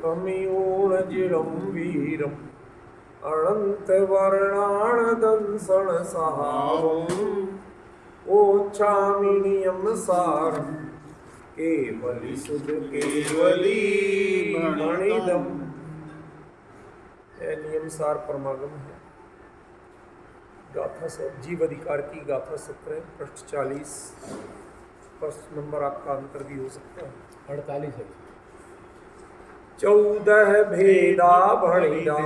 अमियोणजिरं वीरम् अनन्तवर्णाणदंसणसहावम् ओच्छामिनियं सारं केवली सुध केवली मणिदम। नियम सार परमागम है। गाथा से जीव अधिकार की गाथा 17 पृष्ठ 40। प्रश्न नंबर आपका अंतर भी हो सकता है 48 है। 14 भेदा भणिदा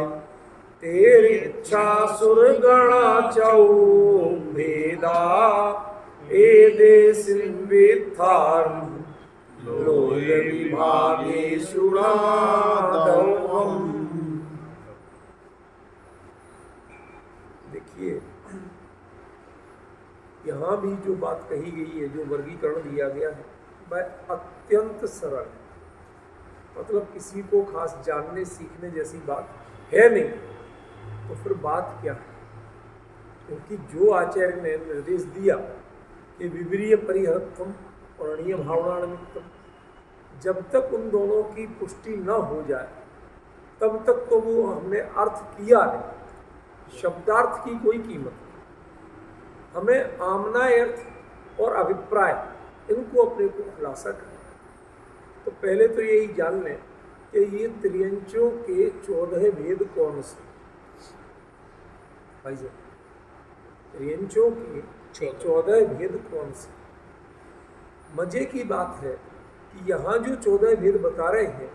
तेरी इच्छा सुरगणा चौ भेदा ए देसिन वेथारम लोय विभागे सुणादवम। देखिए यहाँ भी जो बात कही गई है, जो वर्गीकरण दिया गया है वह अत्यंत सरल है। मतलब किसी को खास जानने सीखने जैसी बात है नहीं, तो फिर बात क्या है? क्योंकि जो आचार्य ने निर्देश दिया कि विवरीय परिहर्थम और अणीय भावना निमित्तम, जब तक उन दोनों की पुष्टि न हो जाए तब तक तो वो हमने अर्थ किया नहीं। शब्दार्थ की कोई कीमत नहीं। हमें आमना अर्थ और अभिप्राय इनको अपने को खुलासा करना। तो पहले तो यही जान लें कि ये त्रियंचों के 14 भेद कौन से भाई साहब, त्रियंचों के 14 भेद कौन से? मजे की बात है कि यहाँ जो 14 भेद बता रहे हैं,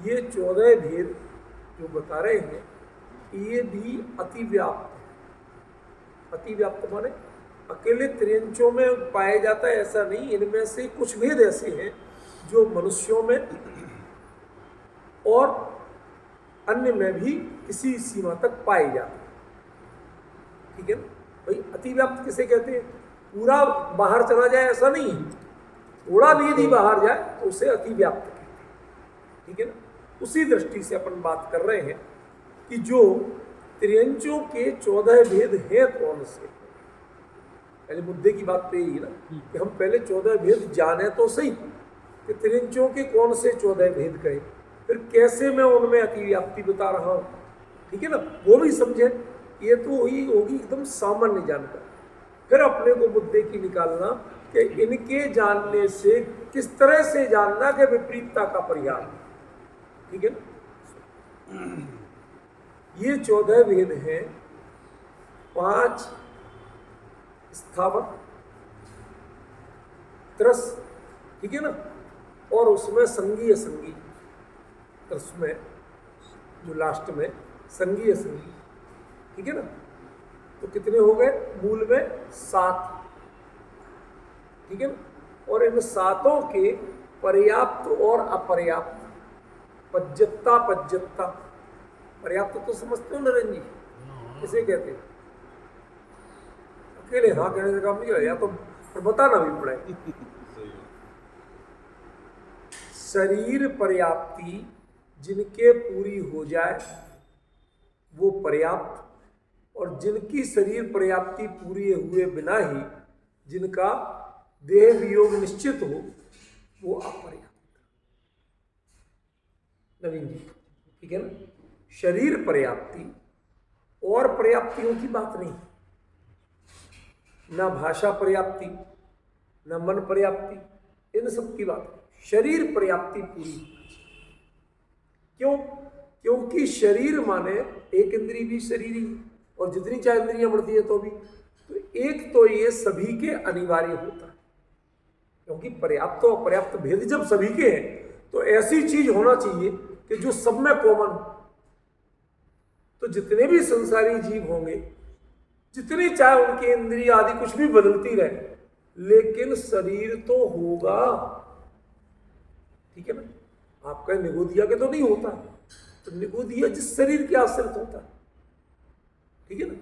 ये 14 भेद जो बता रहे हैं ये भी अतिव्याप्त है। अतिव्याप्त माने अकेले त्रियंचों में पाया जाता है ऐसा नहीं। इनमें से कुछ भेद ऐसे हैं जो मनुष्यों में और अन्य में भी किसी सीमा तक पाए जाते हैं। ठीक है ना भाई? अतिव्याप्त किसे कहते हैं? पूरा बाहर चला जाए ऐसा नहीं है, थोड़ा भी यदि बाहर जाए तो उसे अतिव्याप्त कहते हैं। ठीक है ना? उसी दृष्टि से अपन बात कर रहे हैं कि जो त्रियंचों के 14 भेद हैं कौन से। पहले मुद्दे की बात तो यही है ना कि हम पहले 14 भेद जाने तो सही कि त्रियंचों के कौन से 14 भेद कहे, फिर कैसे मैं उनमें अतिव्याप्ति बता रहा हूँ। ठीक है ना? वो भी समझे। ये तो ही होगी एकदम सामान्य जानकारी। फिर अपने को मुद्दे की निकालना कि इनके जानने से किस तरह से जानना कि विपरीतता का परिहार। ठीक है ना? ये 14 भेद हैं। 5 स्थावर त्रस, ठीक है ना, और उसमें संगी असंगी। त्रस में जो लास्ट में संगी असंगी, ठीक है ना, तो कितने हो गए? मूल में 7। ठीक है ना? और इन 7 के पर्याप्त और अपर्याप्त, पज्जत्ता पज्जत्ता। पर्याप्त तो समझते हो नरेंद्र जी, किसे कहते हैं? अकेले हाँ कहने से काम नहीं चलेगा, तो फिर बताना भी पड़ेगा। शरीर पर्याप्ति जिनके पूरी हो जाए वो पर्याप्त, और जिनकी शरीर पर्याप्ति पूरी हुए बिना ही जिनका देह वियोग निश्चित हो वो अपर्याप्त। नवीन जी, ठीक है ना? शरीर पर्याप्ति और पर्याप्तियों की बात नहीं, ना भाषा पर्याप्ति, ना मन पर्याप्ति, इन सब की बात। शरीर पर्याप्ति पूरी। क्यों? क्योंकि शरीर माने एक इंद्री भी शरीर ही, और जितनी चाहे इंद्रियां बढ़ती है तो भी, तो एक तो ये सभी के अनिवार्य होता है। क्योंकि पर्याप्त और अपर्याप्त भेद जब सभी के हैं तो ऐसी चीज होना चाहिए कि जो सब में कॉमन हो। तो जितने भी संसारी जीव होंगे, जितनी चाहे उनकी इंद्रिय आदि कुछ भी बदलती रहे, लेकिन शरीर तो होगा। ठीक है ना? आपका निगोदिया के तो नहीं होता, तो निगोदिया जिस शरीर के आश्रित होता है, ठीक है ना,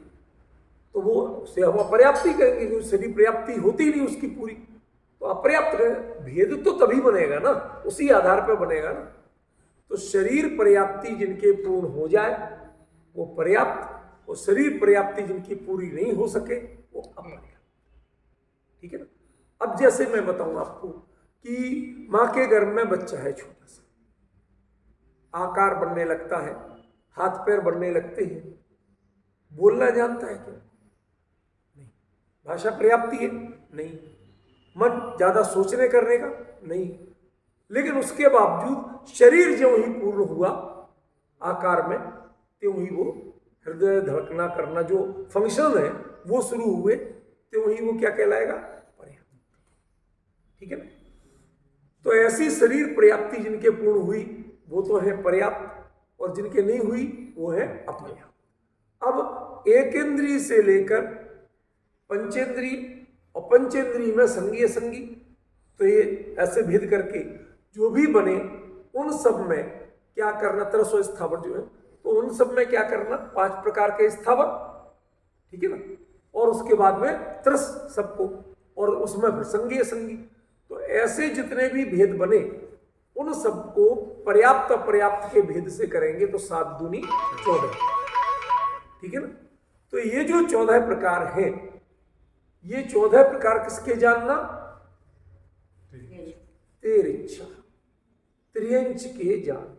तो वो उसे हम अपर्याप्ति कहेंगे, क्योंकि शरीर पर्याप्ति होती नहीं उसकी पूरी, तो अपर्याप्त कहें। भेद तो तभी बनेगा ना, उसी आधार पर बनेगा ना। तो शरीर पर्याप्ति जिनके पूर्ण हो जाए वो पर्याप्त, और शरीर पर्याप्ति जिनकी पूरी नहीं हो सके वो अपर्याप्त। ठीक है ना? अब जैसे मैं बताऊं आपको कि माँ के गर्भ में बच्चा है छोटा सा, आकार बनने लगता है, हाथ पैर बनने लगते हैं, बोलना जानता है क्या? नहीं। भाषा पर्याप्ति है? नहीं। मन ज्यादा सोचने करने का? नहीं। लेकिन उसके बावजूद शरीर जो ही पूर्ण हुआ आकार में, त्यों ही वो हृदय धड़कना करना जो फंक्शन है वो शुरू हुए, त्यों ही वो क्या कहलाएगा? पर्याप्त। ठीक है ना? तो ऐसी शरीर पर्याप्ति जिनके पूर्ण हुई वो तो है पर्याप्त, और जिनके नहीं हुई वो है अपर्याप्त। अब एक इंद्रिय से लेकर पंचेंद्रिय और पंचेंद्रिय में संगी असंगी, तो ये ऐसे भेद करके जो भी बने उन सब में क्या करना? तरस और स्थावर जो है, तो उन सब में क्या करना? 5 प्रकार के स्थावर, ठीक है ना, और उसके बाद में तरस सबको, और उसमें फिर संगी असंगी। तो ऐसे जितने भी भेद बने उन सबको पर्याप्त अपर्याप्त के भेद से करेंगे तो 7 दूनी 14, ठीक है ना। तो ये जो 14 प्रकार हैं, ये 14 प्रकार किसके जानना? तेरी इच्छा, त्रियंच के जान।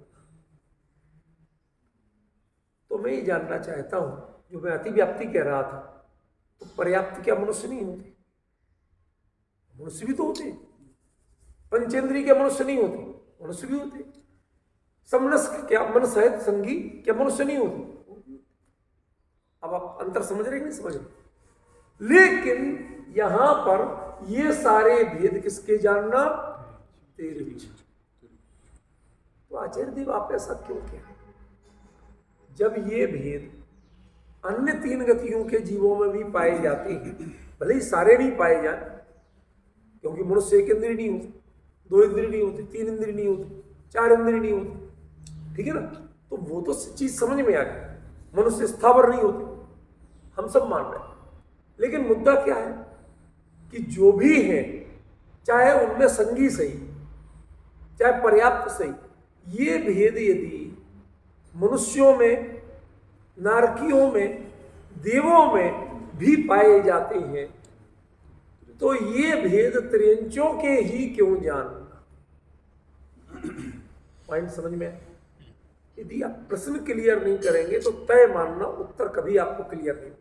तो मैं ये जानना चाहता हूं, जो मैं अतिव्याप्ति कह रहा था, तो पर्याप्त क्या मनुष्य नहीं होते? मनुष्य भी तो होते। पंचेंद्रिय के मनुष्य नहीं होते? मनुष्य भी होते। समनस्क क्या मनस है संगी, क्या मनुष्य नहीं होते? अब आप अंतर समझ रहे नहीं समझ रहे? लेकिन यहां पर ये सारे भेद किसके जानना? तेरी इच्छा। तो आचार्य देव आप ऐसा क्यों कह रहे? जब ये भेद अन्य 3 गतियों के जीवों में भी पाए जाते हैं, भले ही सारे नहीं पाए जाए, क्योंकि मनुष्य 1 इंद्रिय नहीं होती, 2 इंद्रिय नहीं होती, 3 इंद्रिय नहीं होती, 4 इंद्रिय नहीं होती, ठीक है ना। तो वो तो चीज समझ में आ गई, मनुष्य स्थावर नहीं होते, हम सब मान रहे हैं। लेकिन मुद्दा क्या है कि जो भी है, चाहे उनमें संगी सही, चाहे पर्याप्त सही, ये भेद यदि मनुष्यों में, नारकियों में, देवों में भी पाए जाते हैं, तो ये भेद त्रियंचों के ही क्यों जानना? पॉइंट समझ में आए? यदि आप प्रश्न क्लियर नहीं करेंगे तो तय मानना उत्तर कभी आपको क्लियर नहीं होगा।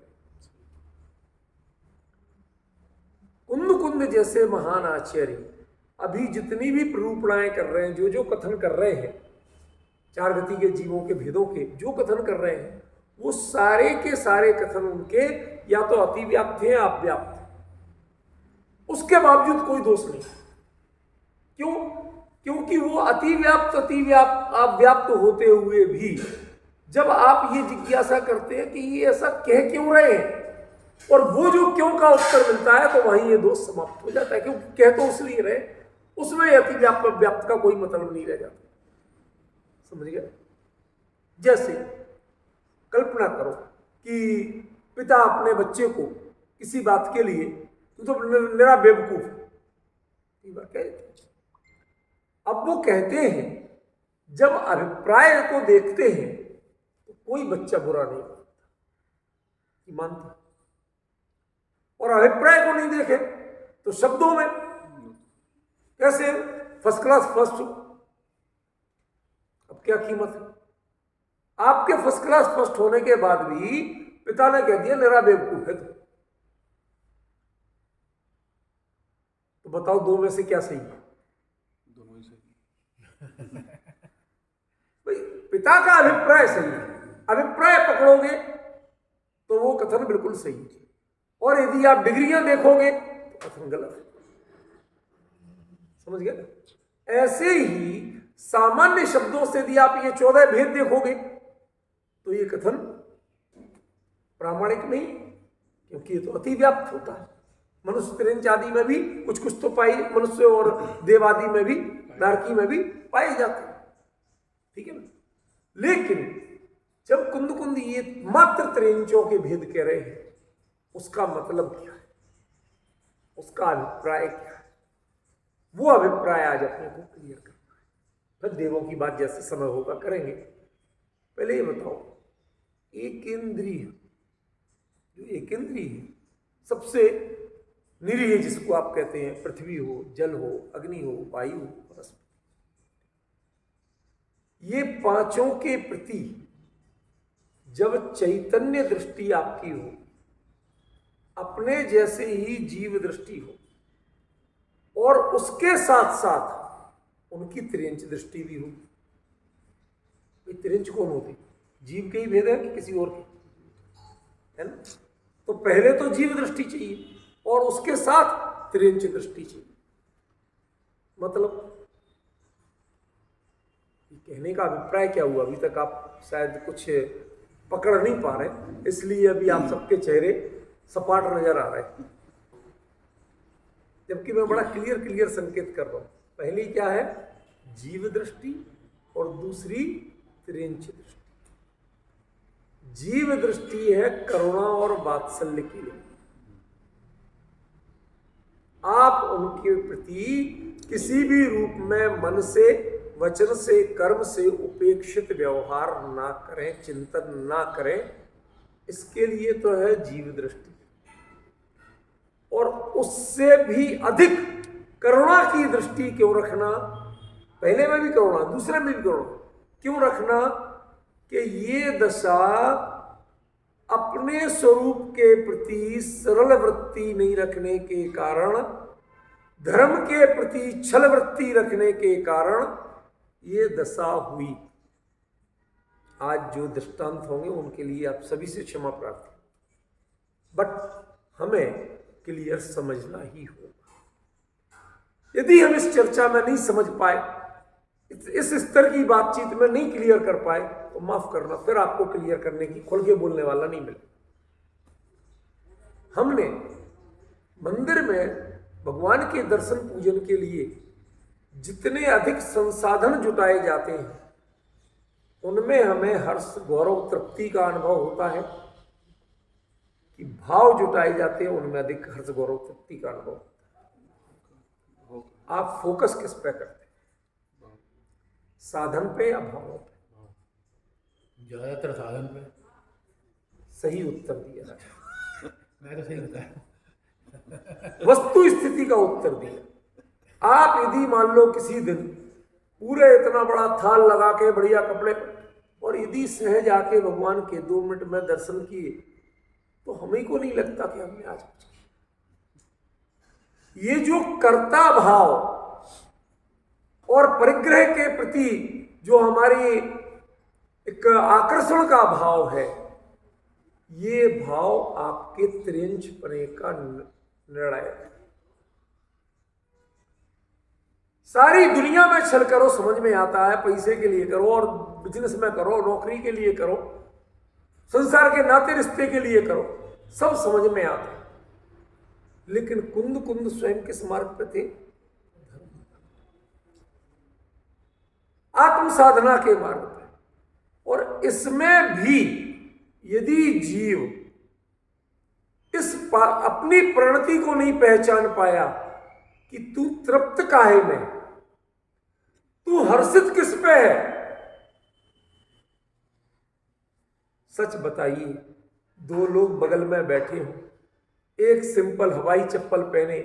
कुंद कुंद जैसे महान आचार्य अभी जितनी भी प्ररूपणाएं कर रहे हैं, जो जो कथन कर रहे हैं, 4 गति के जीवों के भेदों के जो कथन कर रहे हैं, वो सारे के सारे कथन उनके या तो अतिव्याप्त हैं या अव्याप्त हैं। उसके बावजूद कोई दोष नहीं। क्यों? क्योंकि वो अतिव्याप्त अव्याप्त होते हुए भी जब आप ये जिज्ञासा करते हैं कि ये ऐसा कह क्यों रहे हैं, और वो जो क्यों का उत्तर मिलता है, तो वहीं ये दोष समाप्त हो जाता है। क्योंकि कह तो इसलिए रहे, उसमें अतिव्याप्त अव्याप्त का कोई मतलब नहीं रह जाता। समझ गए? जैसे कल्पना करो कि पिता अपने बच्चे को किसी बात के लिए, तू तो मेरा बेवकूफ है, अब वो कहते हैं, जब अभिप्राय को देखते हैं तो कोई बच्चा बुरा नहीं मानता, और अभिप्राय को नहीं देखे तो शब्दों में कैसे फर्स्ट क्लास फर्स्ट, अब क्या कीमत है? आपके फर्स्ट क्लास फर्स्ट होने के बाद भी पिता ने कह दिया मेरा बेवकूफ है, तो बताओ 2 में से क्या सही है? दोनों ही सही। भाई पिता का अभिप्राय सही है, अभिप्राय पकड़ोगे तो वो कथन बिल्कुल सही है, और यदि आप डिग्रियां देखोगे तो कथन गलत है। समझ गए? ऐसे ही सामान्य शब्दों से यदि आप ये 14 भेद देखोगे तो ये कथन प्रामाणिक नहीं, क्योंकि ये तो अतिव्याप्त होता है। मनुष्य त्रिंच आदि में भी कुछ कुछ तो पाई, मनुष्य और देवादि में भी, नारकी में भी पाए जाते हैं, ठीक है ना। लेकिन जब कुंद कुंद ये मात्र त्रिंचों के भेद कह रहे हैं, उसका मतलब क्या है, उसका अभिप्राय क्या है, वो अभिप्राय आज अपने को क्लियर करना है। फिर देवों की बात जैसे समय होगा करेंगे। पहले ये बताओ, एक इंद्रिय, जो एक इंद्रिय है, सबसे निरीह जिसको आप कहते हैं, पृथ्वी हो, जल हो, अग्नि हो, वायु हो, वनस्पति, ये पांचों के प्रति जब चैतन्य दृष्टि आपकी हो, अपने जैसे ही जीव दृष्टि हो और उसके साथ साथ उनकी तिर्यंच दृष्टि भी हो। तिर्यंच कौन होती? जीव के ही भेद है कि किसी और के, है ना? तो पहले तो जीव दृष्टि चाहिए और उसके साथ तिर्यंच दृष्टि चाहिए। मतलब कहने का अभिप्राय क्या हुआ? अभी तक आप शायद कुछ पकड़ नहीं पा रहे, इसलिए अभी आप सबके चेहरे सपाट नजर आ रहे हैं, जबकि मैं बड़ा क्लियर संकेत कर रहा हूं। पहली क्या है? जीव दृष्टि, और दूसरी तिर्यंच दृष्टि। जीव दृष्टि है करुणा और वात्सल्य के लिए, आप उनके प्रति किसी भी रूप में मन से, वचन से, कर्म से उपेक्षित व्यवहार ना करें, चिंतन ना करें, इसके लिए तो है जीव दृष्टि। और उससे भी अधिक करुणा की दृष्टि क्यों रखना? पहले में भी करुणा, दूसरे में भी करुणा क्यों रखना? कि ये दशा अपने स्वरूप के प्रति सरल वृत्ति नहीं रखने के कारण, धर्म के प्रति छल वृत्ति रखने के कारण ये दशा हुई। आज जो दृष्टांत होंगे उनके लिए आप सभी से क्षमा प्रार्थी, बट हमें क्लियर समझना ही होगा। यदि हम इस चर्चा में नहीं समझ पाए, इस स्तर की बातचीत में नहीं क्लियर कर पाए, तो माफ करना, फिर आपको क्लियर करने की, खुल के बोलने वाला नहीं मिले। हमने मंदिर में भगवान के दर्शन पूजन के लिए जितने अधिक संसाधन जुटाए जाते हैं, उनमें हमें हर्ष, गौरव, तृप्ति का अनुभव होता है कि भाव जुटाए जाते हैं, उनमें अधिक हर्ष, गौरव, तृप्ति का अनुभव होता है। आप फोकस किस पे करते हैं? साधन पे या भावों पे? ज्यादातर साधन पे। सही उत्तर दिया। मैं तो सही बताया। वस्तु स्थिति का उत्तर दिया। आप यदि मान लो किसी दिन पूरे इतना बड़ा थाल लगा के बढ़िया कपड़े, और यदि सहज आके भगवान के 2 मिनट में दर्शन किए, तो हमें को नहीं लगता कि हमने आज कुछ किया। ये जो कर्ता भाव और परिग्रह के प्रति जो हमारी एक आकर्षण का भाव है, ये भाव आपके त्रियंच पने का निर्णय है। सारी दुनिया में छल करो, समझ में आता है, पैसे के लिए करो, और बिजनेस में करो, नौकरी के लिए करो, संसार के नाते रिश्ते के लिए करो, सब समझ में आता है। लेकिन कुंद कुंद स्वयं किस मार्ग पे थे? आत्म साधना के मार्ग पे। और इसमें भी यदि जीव अपनी प्रणति को नहीं पहचान पाया कि तू तृप्त काहे में, तू हर्षित किस पे है, सच बताइए, 2 लोग बगल में बैठे हों, एक सिंपल हवाई चप्पल पहने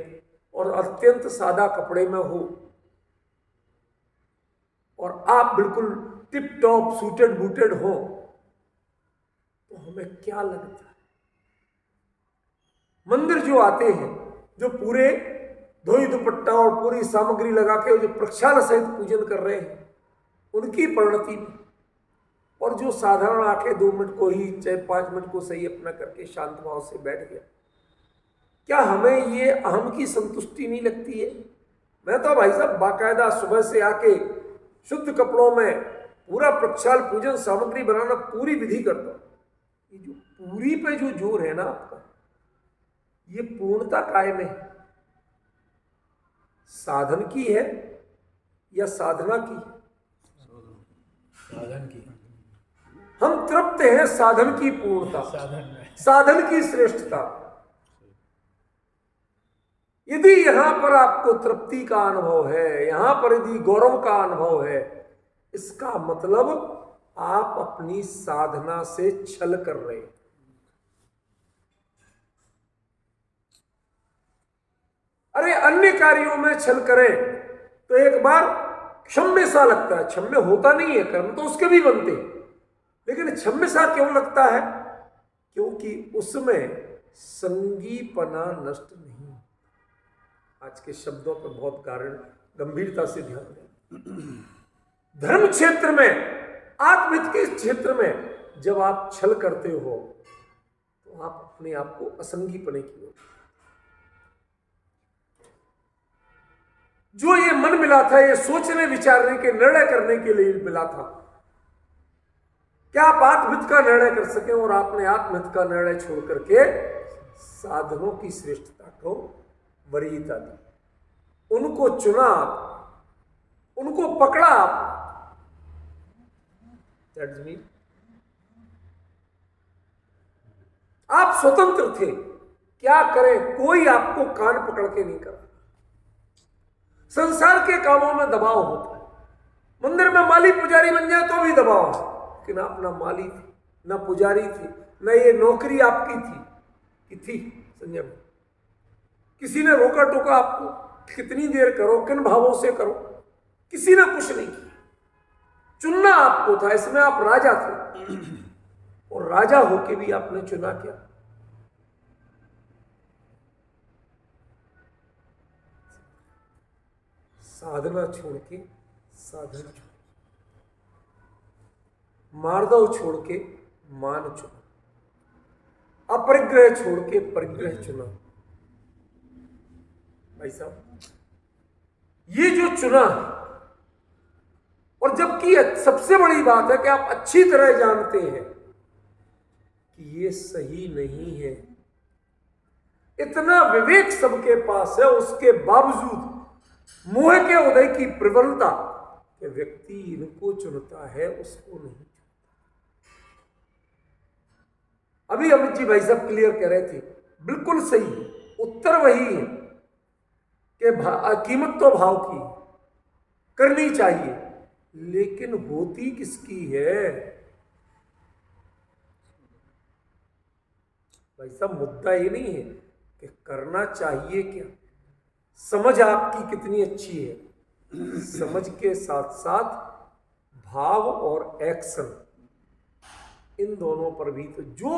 और अत्यंत सादा कपड़े में हो, और आप बिल्कुल टिप टॉप सूटेड बूटेड हो, तो हमें क्या लगता है? मंदिर जो आते हैं, जो पूरे धोई दुपट्टा और पूरी सामग्री लगा के जो प्रक्षाल सहित पूजन कर रहे हैं, उनकी परिणति में, और जो साधारण आके 2 मिनट को ही, चाहे 5 मिनट को सही अपना करके शांत भाव से बैठ गया, क्या हमें ये अहम की संतुष्टि नहीं लगती है? मैं तो भाई साहब बाकायदा सुबह से आके शुद्ध कपड़ों में पूरा प्रक्षाल पूजन सामग्री बनाना पूरी विधि करता हूं। ये जो पूरी पे जो जोर है ना आपका, ये पूर्णता कायम है? साधन की है या साधना की है? साधन की। हम तृप्त हैं साधन की पूर्णता, साधन की श्रेष्ठता। यदि यहां पर आपको तृप्ति का अनुभव है, यहां पर यदि गौरव का अनुभव है, इसका मतलब आप अपनी साधना से छल कर रहे हैं। अरे अन्य कार्यों में छल करें तो एक बार क्षम्य सा लगता है, क्षम्य होता नहीं है, कर्म तो उसके भी बनते हैं, लेकिन क्षम्य सा क्यों लगता है? क्योंकि उसमें संगीपना नष्ट नहीं। आज के शब्दों पर बहुत कारण गंभीरता से ध्यान दें। धर्म क्षेत्र में, आत्महित के क्षेत्र में जब आप छल करते हो तो आप अपने आप को असंगीपने की ओर, जो ये मन मिला था, ये सोचने विचारने के निर्णय करने के लिए मिला था, क्या आप आत्महित का निर्णय कर सकें और आपने आत्महित का निर्णय छोड़ करके साधनों की श्रेष्ठता को वरीयता दी, उनको चुना, उनको पकड़ा आप। That's me. आप स्वतंत्र थे, क्या करें, कोई आपको कान पकड़ के नहीं करा। संसार के कामों में दबाव होता है, मंदिर में माली पुजारी बन जाए तो भी दबाव है, लेकिन आप ना माली थे, ना पुजारी थे, ना ये नौकरी आपकी थी संजय भाई। किसी ने रोका टोका आपको, कितनी देर करो, किन भावों से करो, किसी ने कुछ नहीं किया। चुनना आपको था, इसमें आप राजा थे, और राजा होके भी आपने चुना क्या? साधना छोड़ के साधन चुना, मार्दव छोड़ के मान चुना, अपरिग्रह छोड़ के परिग्रह चुना। भाई साहब, ये जो चुना, और जबकि सबसे बड़ी बात है कि आप अच्छी तरह जानते हैं कि ये सही नहीं है, इतना विवेक सबके पास है, उसके बावजूद मोह के उदय की प्रबलता कि व्यक्ति इनको चुनता है, उसको नहीं चुनता। अभी अमित जी भाई साहब क्लियर कह रहे थे, बिल्कुल सही उत्तर वही है कि कीमत तो भाव की करनी चाहिए, लेकिन होती किसकी है? भाई साहब, मुद्दा ये नहीं है कि करना चाहिए क्या, समझ आपकी कितनी अच्छी है, समझ के साथ साथ भाव और एक्शन, इन दोनों पर भी तो जो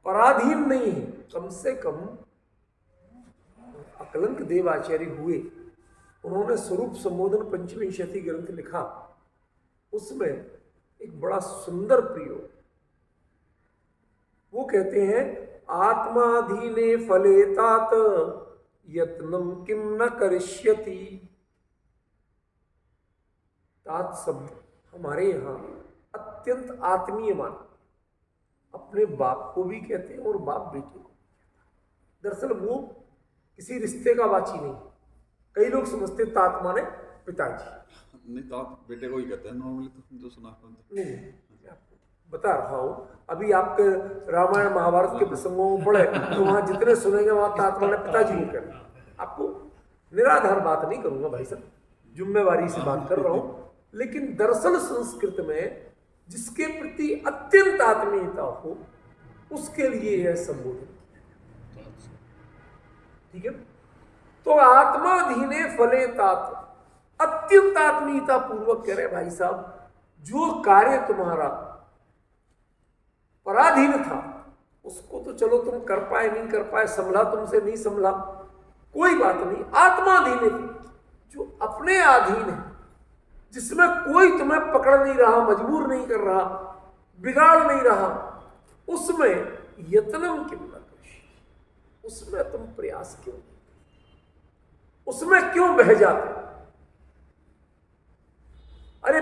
पराधीन नहीं है, कम से कम अकलंक देव आचार्य हुए, उन्होंने स्वरूप संबोधन पंचविंशति ग्रंथ लिखा, उसमें एक बड़ा सुंदर प्रयोग, वो कहते हैं, आत्माधीने फले तात यत्नम किम न करिष्यति। तात शब्द हमारे यहाँ अत्यंत आत्मीय माना, अपने बाप को भी कहते हैं और बाप बेटे को। दरअसल वो किसी रिश्ते का वाची नहीं, कई लोग समझते तात माने पिताजी, नहीं, तात बेटे को ही कहते हैं नॉर्मली, तो जो सुना नहीं, बता रहा हूं। अभी आपके रामायण महाभारत के प्रसंगों में पढ़े तो वहां जितने सुनेंगे वहां तात माने पिताजी को कहना। आपको निराधार बात नहीं करूंगा भाई साहब, जिम्मेवारी से बात कर रहा हूं, लेकिन दरअसल संस्कृत में जिसके प्रति अत्यंत आत्मीयता हो उसके लिए यह संबोधन, ठीक है। तो आत्माधीने फले तात, अत्यंत आत्मीयता पूर्वक कह रहे भाई साहब, जो कार्य तुम्हारा पराधीन था उसको तो चलो तुम कर पाए नहीं कर पाए, संभला तुमसे नहीं संभला, कोई बात नहीं। आत्माधीन, जो अपने अधीन है, जिसमें कोई तुम्हें पकड़ नहीं रहा, मजबूर नहीं कर रहा, बिगाड़ नहीं रहा, उसमें यत्नम किम न करिष्यति, उसमें तुम प्रयास क्यों, उसमें क्यों बह जाते? अरे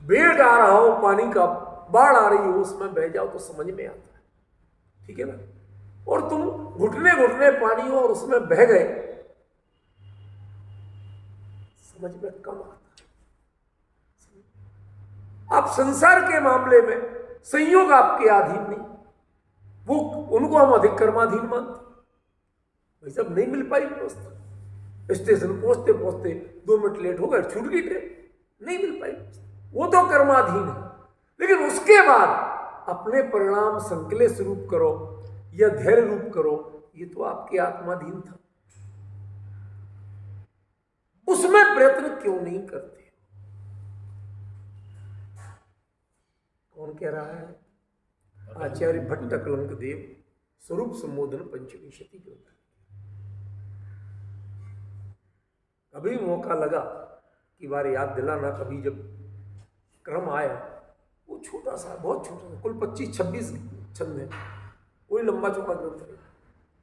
बेड़ आ रहा हो पानी का, बाढ़ आ रही हो, उसमें बह जाओ तो समझ में आता है, ठीक है ना। और तुम घुटने घुटने पानी हो और उसमें बह गए, समझ में कम आता है। आप संसार के मामले में संयोग आपके अधीन नहीं, वो उनको हम अधिक कर्माधीन मानते। भाई साहब, नहीं मिल पाई व्यवस्था, स्टेशन पहुंचते पहुंचते 2 मिनट लेट हो गए, छूट गई ट्रेन, नहीं मिल पाई, वो तो कर्माधीन है। लेकिन उसके बाद अपने परिणाम संकलेश रूप करो या धैर्य रूप करो, ये तो आपके आत्माधीन था। उसमें प्रयत्न क्यों नहीं करते? कौन कह रहा है? आचार्य भट्ट कलंक देव स्वरूप संबोधन पंचविंशति ग्रंथ। कभी मौका लगा कि बार याद दिलाना, कभी जब क्रम आया, वो छोटा सा, बहुत छोटा सा, कुल 25-26 छंद है, कोई लंबा चौड़ा ग्रंथ नहीं,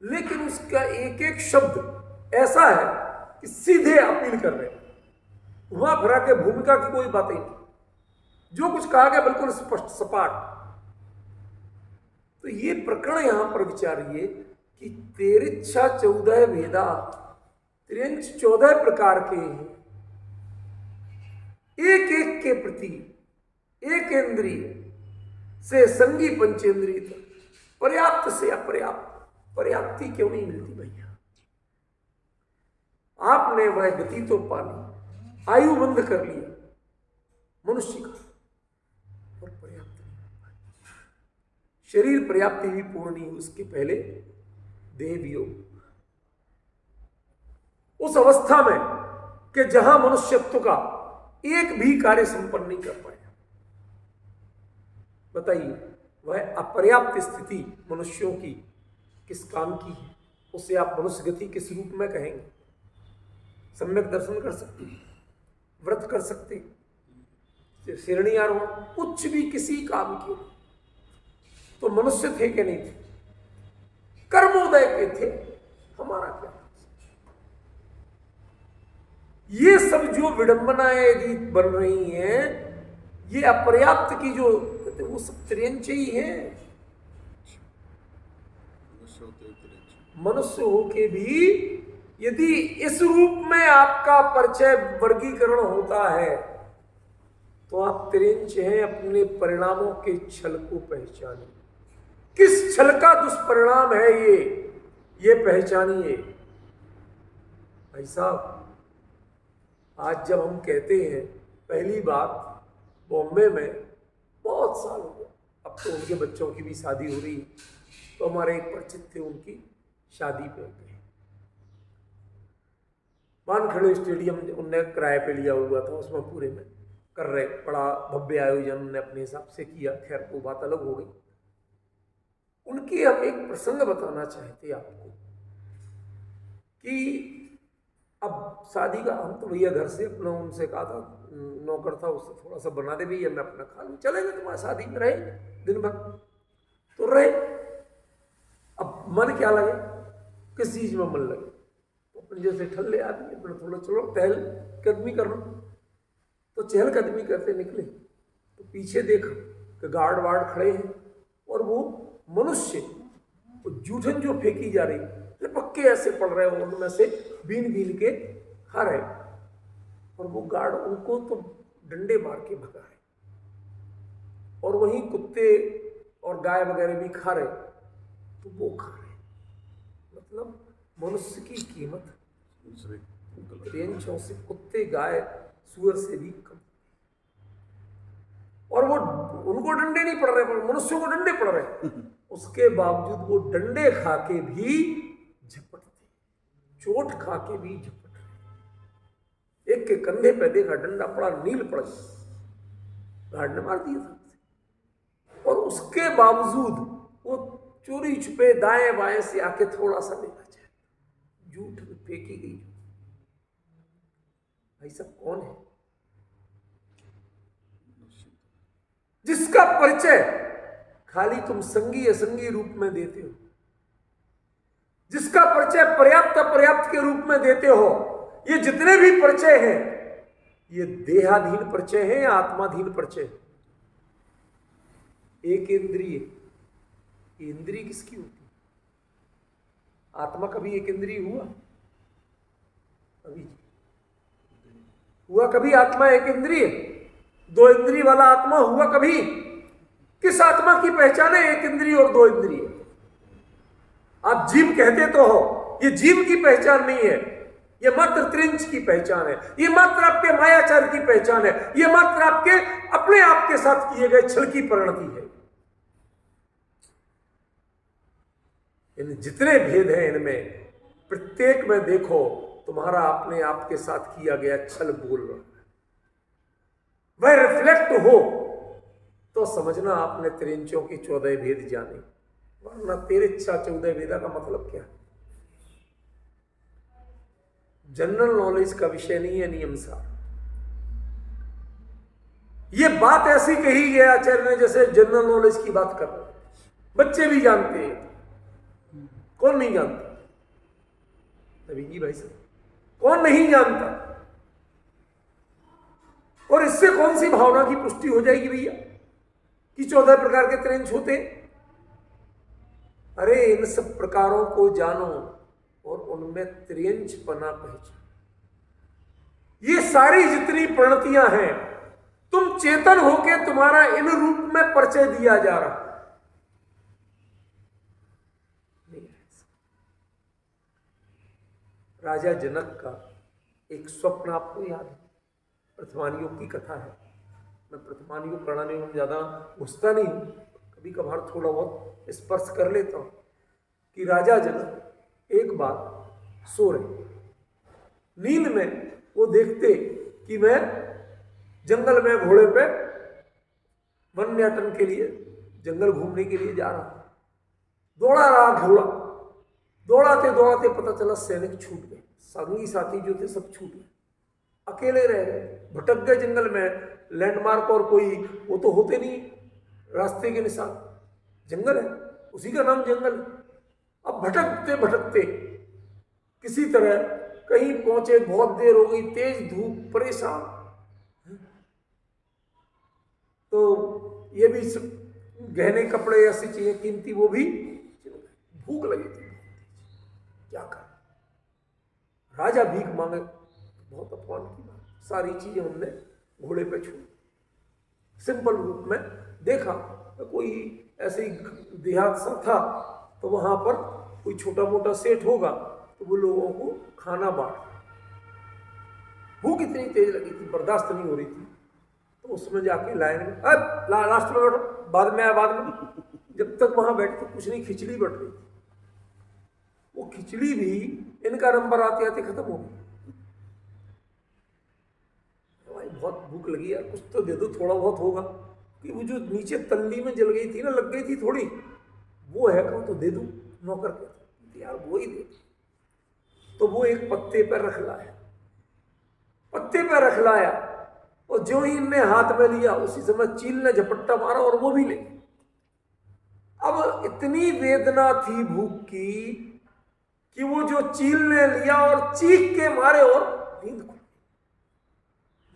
लेकिन उसका एक एक शब्द ऐसा है कि सीधे अपील कर रहे हैं, वहां फिरा के भूमिका की कोई बात नहीं, जो कुछ कहा गया बिल्कुल स्पष्ट सपाट। तो ये प्रकरण यहां पर विचारिए कि तेरिच्छा 14 भेदा, त्रियंच 14 प्रकार के हैं, एक एक के प्रति एक इंद्रिय से संगी पंचेंद्रिय तक, पर्याप्त से अपर्याप्त, पर्याप्ति क्यों नहीं मिलती भैया? आपने वह गति तो पा ली, आयु बंद कर लिया मनुष्य का, और पर्याप्त नहीं, शरीर पर्याप्ति भी पूर्ण नहीं हुई, उसके पहले देह वियोग। उस अवस्था में कि जहां मनुष्यत्व का एक भी कार्य संपन्न नहीं कर पाया, बताइए वह अपर्याप्त स्थिति मनुष्यों की किस काम की है? उसे आप मनुष्य गति किस रूप में कहेंगे? सम्यक दर्शन कर सकते, व्रत कर सकते, श्रेणी आरोहण, कुछ भी किसी काम की, तो मनुष्य थे कि नहीं थे? कर्मोदय के थे, हमारा क्या? ये सब जो विडंबनाएं यदि बन रही हैं, ये अपर्याप्त की जो कहते वो सब त्रियंच ही है। मनुष्य होके भी यदि इस रूप में आपका परिचय वर्गीकरण होता है, तो आप त्रियंच हैं। अपने परिणामों के छल को पहचानिए, किस छल का दुष्परिणाम है ये पहचानिए। भाई साहब, आज जब हम कहते हैं, पहली बात बॉम्बे में बहुत साल हो गया, अब तो उनके बच्चों की भी शादी हो रही है, तो हमारे एक परिचित थे, उनकी शादी पे गए, वानखेड़े स्टेडियम उनने किराए पे लिया हुआ था, उसमें पूरे में कर रहे, बड़ा भव्य आयोजन उन्होंने अपने हिसाब से किया। खैर वो बात अलग हो गई। उनकी हम एक प्रसंग बताना चाहते आपको कि अब शादी का, हम तो भैया घर से अपना उनसे कहा था, नौकर था, उससे थोड़ा सा बना दे भैया, मैं अपना खा लूँ, चलेंगे तुम्हारी शादी में, रहे दिन भर तो रहे। अब मन क्या लगे, किस चीज में मन लगे, तो अपन जैसे ठल्ले आदमी अपना थोड़ा चलो टहल कदमी करना, तो चहल कदमी करते निकले, तो पीछे देखा कि गार्ड वार्ड खड़े हैं, और वो मनुष्य तो जूठन जो फेंकी जा रही, पक्के ऐसे पड़ रहे हो, उनमें से बीन बीन के खा रहे, और वो गार्ड उनको तो डंडे मार के भगा रहे, और वहीं कुत्ते और गाय वगैरह भी खा रहे, तो वो खा रहे। मतलब मनुष्य की कीमत त्रियंचों से, कुत्ते गाय सूअर से भी कम, और वो उनको डंडे नहीं पड़ रहे, पर मनुष्यों को डंडे पड़ रहे, उसके बावजूद वो डंडे खा के भी झपटते, चोट खा के भी झपट रहे। एक के कंधे पे देखा डंडा पड़ा, नील पड़ गया, गार्ड ने मार दिया था, और उसके बावजूद वो चोरी छुपे दाएं बाएं से आके थोड़ा सा लेना चाहे, झूठ में फेंकी गई। भाई सब कौन है? जिसका परिचय खाली तुम संगी असंगी रूप में देते हो, जिसका परिचय पर्याप्त अपर्याप्त के रूप में देते हो। ये जितने भी परिचय हैं, ये देहाधीन परिचय हैं या आत्माधीन परिचय? एक इंद्रिय, इंद्रिय किसकी होती है? आत्मा कभी एक इंद्रिय हुआ? कभी हुआ? कभी आत्मा एक इंद्रिय, दो इंद्रिय वाला आत्मा हुआ कभी? किस आत्मा की पहचान है एक इंद्रिय और दो इंद्रिय? आप जीव कहते तो हो, ये जीव की पहचान नहीं है, ये मात्र त्रिंच की पहचान है, ये मात्र आपके मायाचार की पहचान है, ये मात्र आपके अपने आप के साथ किए गए छल की परिणति है। इन जितने भेद हैं, इनमें प्रत्येक में देखो तुम्हारा अपने आप के साथ किया गया छल बोल रहा है, वह रिफ्लेक्ट हो तो समझना आपने त्रिंचों की 14 भेद जाने, वरना तेरे इच्छा 14 भेदा का मतलब क्या है? जनरल नॉलेज का विषय नहीं है नियम सार। ये बात ऐसी कही गया आचार्य ने जैसे जनरल नॉलेज की बात कर रहे हैं, बच्चे भी जानते हैं, कौन नहीं जानता? नवीन जी भाई साहब, कौन नहीं जानता? और इससे कौन सी भावना की पुष्टि हो जाएगी भैया कि 14 प्रकार के त्रिंच होते हैं? अरे इन सब प्रकारों को जानो और उनमें त्रियंचपना पहचानो। ये सारी जितनी प्रणतियां हैं, तुम चेतन होके तुम्हारा इन रूप में परिचय दिया जा रहा है। राजा जनक का एक स्वप्न आपको याद है? प्रथमानुयोग की कथा है। मैं प्रथमानुयोग पढ़ाने में ज्यादा घुसता नहीं हूं, कभी कभार थोड़ा बहुत स्पर्श कर लेता हूं कि राजा जनक एक बार सो रहे, नींद में वो देखते कि मैं जंगल में घोड़े पे वन्याटन के लिए, जंगल घूमने के लिए जा रहा, दौड़ा रहा घोड़ा, दौड़ाते दौड़ाते पता चला सैनिक छूट गए, संगी साथी जो थे सब छूट गए, अकेले रह गए, भटक गए जंगल में। लैंडमार्क और कोई वो तो होते नहीं रास्ते के निशान, जंगल है, उसी का नाम जंगल। अब भटकते भटकते किसी तरह कहीं पहुंचे, बहुत देर हो गई, तेज धूप, परेशान। तो ये भी गहने कपड़े ऐसी चीजें कीमती वो भी, भूख लगी थी, क्या कर? राजा भीख मांगे, बहुत अपमान की बात, सारी चीजें हमने घोड़े पे छू, सिंपल रूप में देखा। कोई ऐसे ही देहात सा था, तो वहां पर कोई छोटा मोटा सेठ होगा, तो वो लोगों को खाना बांट, भूख इतनी तेज लगी थी, बर्दाश्त नहीं हो रही थी, तो उसमें जाके लाइन में, अब लास्ट में बैठो, बाद में आया, बाद में। जब तक वहां बैठे तो कुछ नहीं, खिचड़ी बट रही थी। वो खिचड़ी भी इनका नंबर आते आते खत्म हो गई। भाई बहुत भूख लगी यार, कुछ तो दे दो, थोड़ा बहुत होगा, कि वो जो नीचे तल्ली में जल गई थी ना, लग गई थी थोड़ी, वो है कहो तो दे दूं। नौकर कहते यार वो ही दे। तो वो एक पत्ते पर रख लाया, पत्ते पर रख लाया, और जो ही इनने हाथ में लिया उसी समय चील ने झपट्टा मारा और वो भी ले। अब इतनी वेदना थी भूख की कि वो जो चील ने लिया और चीख के मारे और नींद खुल।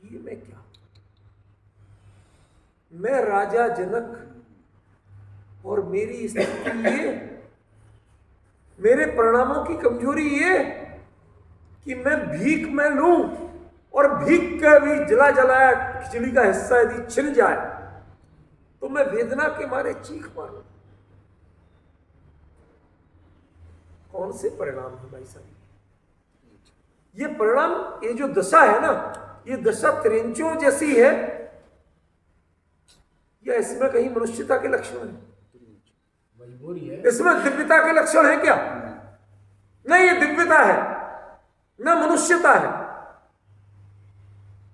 ये मैं क्या, मैं राजा जनक और मेरी स्थिति ये, मेरे परिणामों की कमजोरी ये कि मैं भीख में लूं और भीख का भी जला जलाया खिचड़ी का हिस्सा यदि छिन जाए तो मैं वेदना के मारे चीख मारूं। कौन से परिणाम है भाई साहब? ये परिणाम, ये जो दशा है ना, ये दशा त्रिंचों जैसी है या इसमें कहीं मनुष्यता के लक्षण है? मजबूरी है। इसमें दिव्यता के लक्षण है क्या? नहीं, ये दिव्यता है न मनुष्यता है।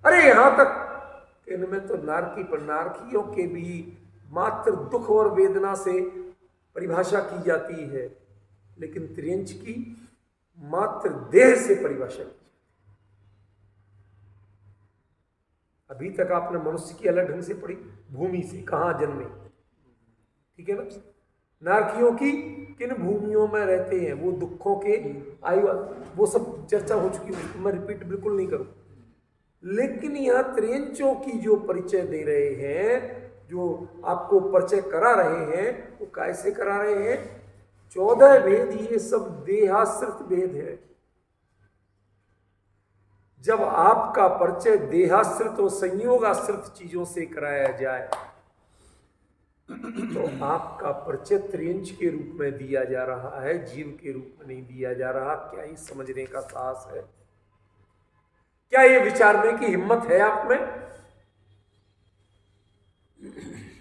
अरे यहां तक इनमें तो नारकी पर नारकियों के भी मात्र दुख और वेदना से परिभाषा की जाती है, लेकिन त्रियंच की मात्र देह से परिभाषा की। अभी तक आपने मनुष्य की अलग ढंग से पढ़ी, भूमि से कहां जन्मे, ठीक है ना। नारकियों की किन भूमियों में रहते हैं, वो दुखों के आयु, वो सब चर्चा हो चुकी है, मैं रिपीट बिल्कुल नहीं करूं। लेकिन यहां त्रियंचों की जो परिचय दे रहे हैं, जो आपको परिचय करा रहे हैं, वो कैसे करा रहे हैं? 14 भेद ये सब देहाश्रित भेद है। जब आपका परिचय देहाश्रित और संयोगाश्रित चीजों से कराया जाए तो आपका परिचय त्रियंच के रूप में दिया जा रहा है, जीव के रूप में नहीं दिया जा रहा। क्या ये समझने का साहस है? क्या ये विचारने की हिम्मत है आप में?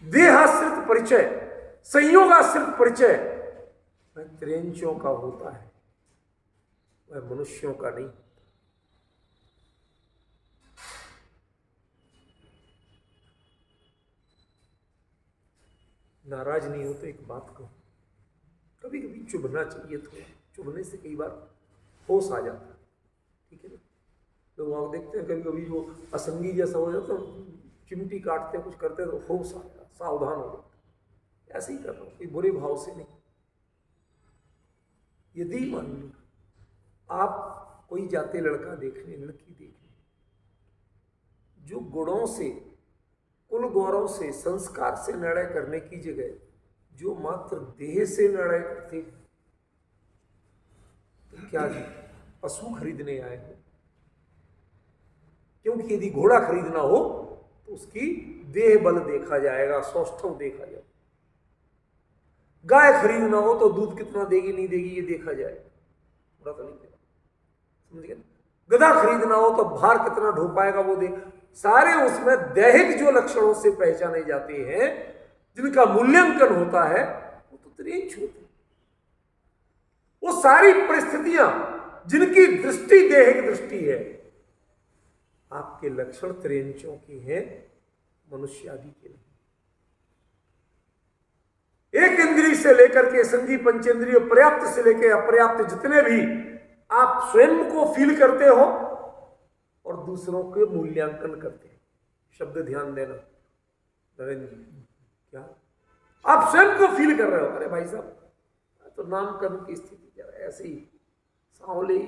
देहाश्रित परिचय, संयोगाश्रित परिचय वह त्रियंचों का होता है, वह मनुष्यों का नहीं। नाराज नहीं हो तो एक बात कहूँ, कभी कभी चुभना चाहिए। थोड़ा चुभने से कई बार होश आ जाता है, ठीक है ना। लोग वहाँ देखते हैं कभी कभी जो असंगी जैसा हो जाता है, चिमटी काटते हैं कुछ करते हैं तो होश आ जाता, सावधान हो जाता। ऐसे ही कर रहा हूँ, कोई बुरे भाव से नहीं। यदि मान लो आप कोई जाते लड़का देखने, लड़की देखने, जो गुणों से, कुल गौरव से, संस्कार से निर्णय करने की जगह जो मात्र देह से निर्णय करते, तो क्या जी पशु खरीदने आए हो? क्योंकि यदि घोड़ा खरीदना हो तो उसकी देह बल देखा जाएगा, सौष्ठव देखा जाएगा। गाय खरीदना हो तो दूध कितना देगी नहीं देगी ये देखा जाएगा, बुरा तो नहीं कहता, समझ गए। गधा खरीदना हो तो भार कितना ढो पाएगा वो देख, सारे उसमें दैहिक जो लक्षणों से पहचाने जाते हैं, जिनका मूल्यांकन होता है, वो तो त्रियंच होते हैं। वो सारी परिस्थितियां जिनकी दृष्टि दैहिक दृष्टि है, आपके लक्षण त्रियंचों के हैं, मनुष्य आदि के नहीं। एक इंद्रिय से लेकर के संगी पंचेंद्रिय, पर्याप्त से लेकर अपर्याप्त, जितने भी आप स्वयं को फील करते हो और दूसरों के मूल्यांकन करते हैं। शब्द ध्यान देना नरेंद्र जी, क्या आप स्वयं को फील कर रहे हो? अरे भाई साहब तो नामकरण की स्थिति जरा ऐसी सांवली,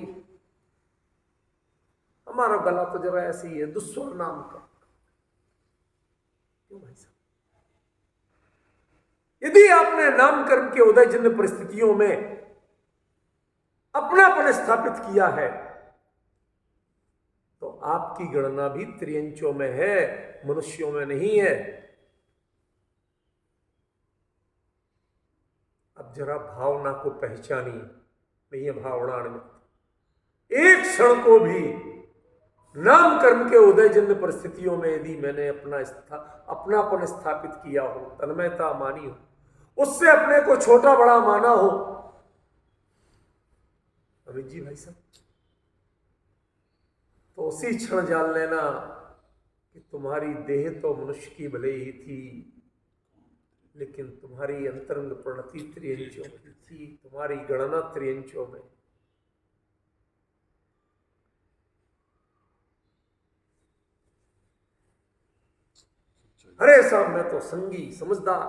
हमारा गला तो जरा ऐसी है, दुस्वर नाम का। क्यों भाई साहब? यदि आपने नामकरण के उदयजन्य परिस्थितियों में अपनापन स्थापित किया है तो आपकी गणना भी त्रियंचों में है, मनुष्यों में नहीं है। अब जरा भावना को पहचानिए, नहीं है भावना निमित्त। एक क्षण को भी नामकर्म के उदयजन्य परिस्थितियों में यदि मैंने अपनापन स्थापित किया हो, तन्मयता मानी हो, उससे अपने को छोटा बड़ा माना हो, अमित जी भाई साहब, तो उसी क्षण जान लेना कि तुम्हारी देह तो मनुष्य की भले ही थी, लेकिन तुम्हारी अंतरंग प्रणति त्रियंचों की थी, तुम्हारी गणना त्रियंचों में। अरे साहब मैं तो संगी, समझदार,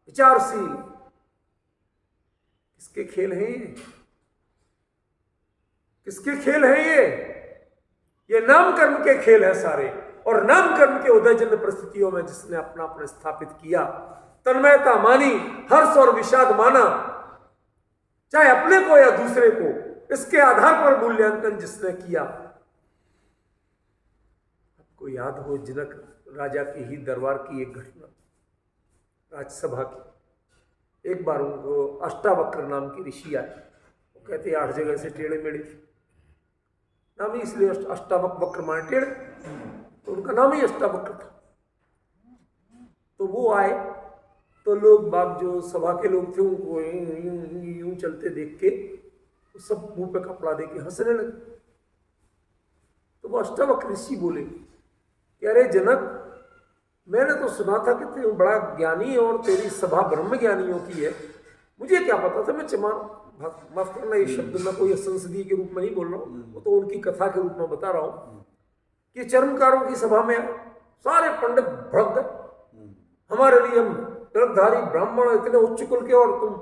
विचारशील, किसके खेल हैं ये? किसके खेल हैं ये नामकर्म के खेल है सारे। और नामकर्म के उदयजन्य परिस्थितियों में जिसने अपनापन स्थापित किया, तन्मयता मानी, हर्ष और विषाद माना, चाहे अपने को या दूसरे को, इसके आधार पर मूल्यांकन जिसने किया। आपको याद हो जनक राजा की ही दरबार की एक घटना, राज्यसभा की। एक बार उनको अष्टावक्र नाम की ऋषि आए, वो कहते 8 जगह से टेढ़े मेढ़े थे, नाम ही इसलिए अष्टावक्र माने टेढ़े, तो उनका नाम ही अष्टावक्र था। तो वो आए तो लोग बाग जो सभा के लोग थे उनको यूं चलते देख के तो सब मुंह पे कपड़ा दे के हंसने लगे। तो वो अष्टावक्र ऋषि बोले कि अरे जनक, मैंने तो सुना था कि तू बड़ा ज्ञानी है और तेरी सभा ब्रह्म ज्ञानियों की है, मुझे क्या पता था। मैं माफ करना ये शब्द मैं कोई संसदीय के रूप में नहीं बोल रहा हूँ, वो तो उनकी कथा के रूप में बता रहा हूँ कि चर्मकारों की सभा में सारे पंडित भड़क गए, हमारे लिए हम तिलकधारी ब्राह्मण इतने उच्च कुल के और तुम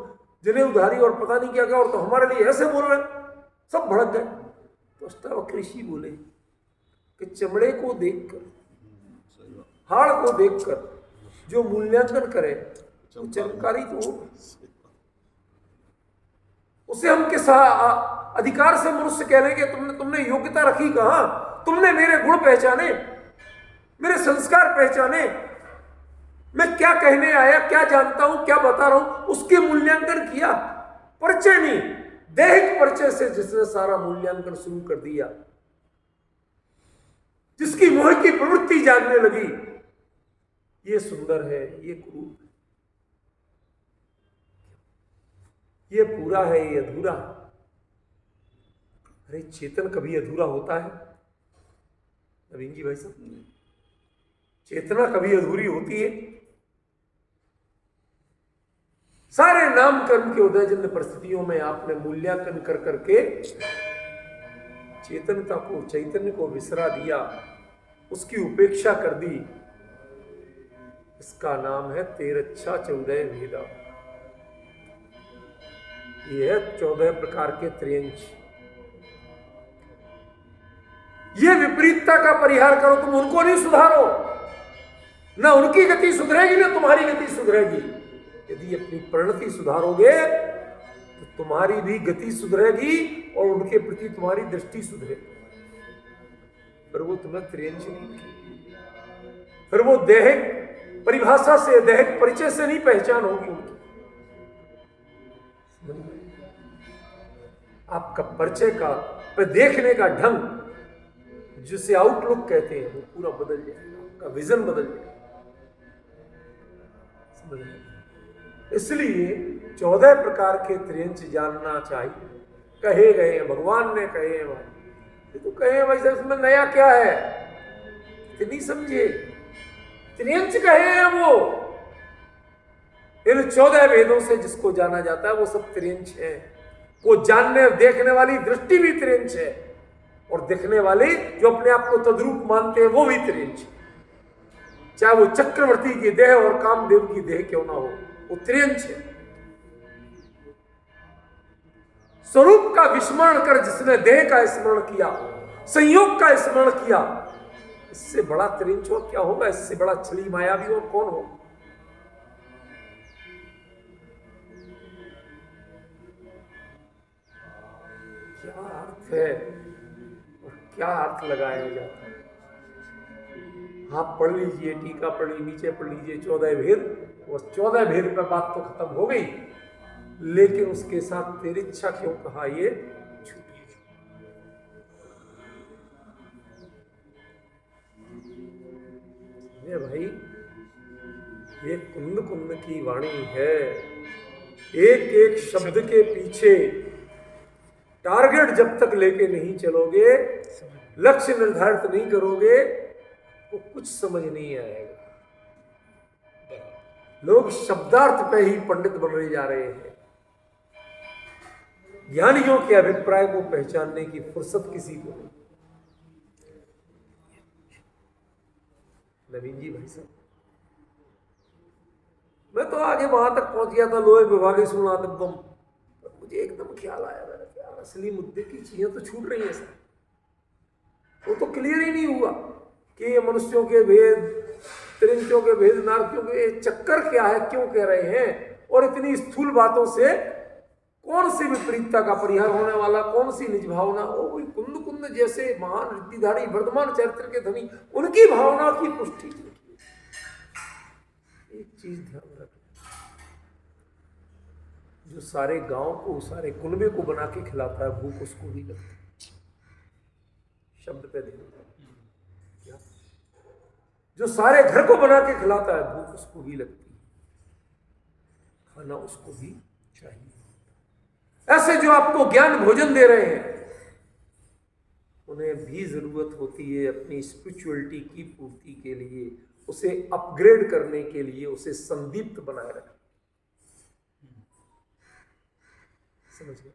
जनेऊधारी और पता नहीं क्या क्या, और तो हमारे लिए ऐसे बोल रहे, सब भड़क गए। तो अष्टावक्र ऋषि बोले कि चमड़े को देखकर, हाड़ को देखकर जो मूल्यांकन करे वो चमत्कारी तो हो, उसे हम किस अधिकार से मनुष्य कह लेंगे तुमने योग्यता रखी कहां? तुमने मेरे गुण पहचाने, मेरे संस्कार पहचाने, मैं क्या कहने आया, क्या जानता हूं, क्या बता रहा हूं, उसके मूल्यांकन किया। परिचय नहीं, दैहिक परिचय से जिसने सारा मूल्यांकन शुरू कर दिया, जिसकी मोह की प्रवृत्ति जागने लगी, ये सुंदर है, ये क्रूर है, ये पूरा है, ये अधूरा। अरे चेतन कभी अधूरा होता है नवीन जी भाई साहब? चेतना कभी अधूरी होती है? सारे नामकरण के उदयजन्य परिस्थितियों में आपने मूल्यांकन कर करके चेतनता को, चैतन्य को विसरा दिया, उसकी उपेक्षा कर दी। इसका नाम है तेरच्छा 14 भेदा। ये है 14 प्रकार के त्रियंश। ये विपरीतता का परिहार करो, तुम उनको नहीं सुधारो, ना उनकी गति सुधरेगी ना तुम्हारी गति सुधरेगी। यदि अपनी परिणति सुधारोगे तो तुम्हारी भी गति सुधरेगी और उनके प्रति तुम्हारी दृष्टि सुधरेगी। पर वो तुम्हें त्रियंश नहीं, फिर वो दैहिक परिभाषा से, दैहिक परिचय से नहीं पहचान होगी उनकी। आपका परिचय का, देखने का ढंग, जिसे आउटलुक कहते हैं, वो पूरा बदल जाएगा, आपका विजन बदल जाएगा। इसलिए 14 प्रकार के त्रियंश जानना चाहिए। कहे गए भगवान ने, कहे हैं भाई, ये तो कहे भाई साहब, इसमें नया क्या है, इतनी समझे। त्रियंश कहे हैं वो, इन 14 वेदों से जिसको जाना जाता है वो सब त्रियंश है। वो जानने देखने वाली दृष्टि भी त्रियंश है, और दिखने वाले जो अपने आप को तद्रूप मानते हैं वो भी त्रियंश है। चाहे वो चक्रवर्ती की देह और कामदेव की देह क्यों ना हो, वो त्रियंश है। स्वरूप का विस्मरण कर जिसने देह का स्मरण किया, संयोग का स्मरण किया, इससे बड़ा त्रियंश और क्या होगा, इससे बड़ा छली मायावी और कौन होगा। क्या अर्थ है और क्या अर्थ लगाया जाता है। आप पढ़ लीजिए, टीका पढ़ लीजिए, नीचे पढ़ लीजिए 14 भेद। वो 14 भेद पे बात तो खत्म हो गई, लेकिन उसके साथ तिरच्छा क्यों कहा, ये छुपी। ये भाई, ये कुंद कुंद की वाणी है। एक एक शब्द के पीछे टारगेट जब तक लेके नहीं चलोगे, लक्ष्य निर्धारित नहीं करोगे, तो कुछ समझ नहीं आएगा। लोग शब्दार्थ पे ही पंडित बनने जा रहे हैं। ज्ञानियों के अभिप्राय को पहचानने की फुर्सत किसी को नहीं। नवीन जी भाई साहब, मैं तो आगे वहां तक पहुंच गया था, लोहे विभागे सुना तक तुम, मुझे एकदम ख्याल आया यार, असली मुद्दे की चीजें तो छूट रही है सर। वो तो क्लियर ही नहीं हुआ कि ये मनुष्यों के भेद, त्रिंचों के भेद, नारकियों के चक्कर क्या है, क्यों कह रहे हैं, और इतनी स्थूल बातों से कौन सी विपरीतता का परिहार होने वाला, कौन सी निज भावना। ओ कोई कुंद कुंद जैसे महान रिद्धिधारी वर्धमान चरित्र के धनी, उनकी भावना की पुष्टि। एक चीज ध्यान रखना, जो सारे गांव को, सारे कुनबे को बना के खिलाता है, भूख उसको भी लगती है। शब्द पे ध्यान, जो सारे घर को बना के खिलाता है, भूख उसको भी लगती है, खाना उसको भी चाहिए। ऐसे जो आपको ज्ञान भोजन दे रहे हैं, उन्हें भी जरूरत होती है अपनी स्पिरिचुअलिटी की पूर्ति के लिए, उसे अपग्रेड करने के लिए, उसे संदीप्त बनाए रखने। समझ गए?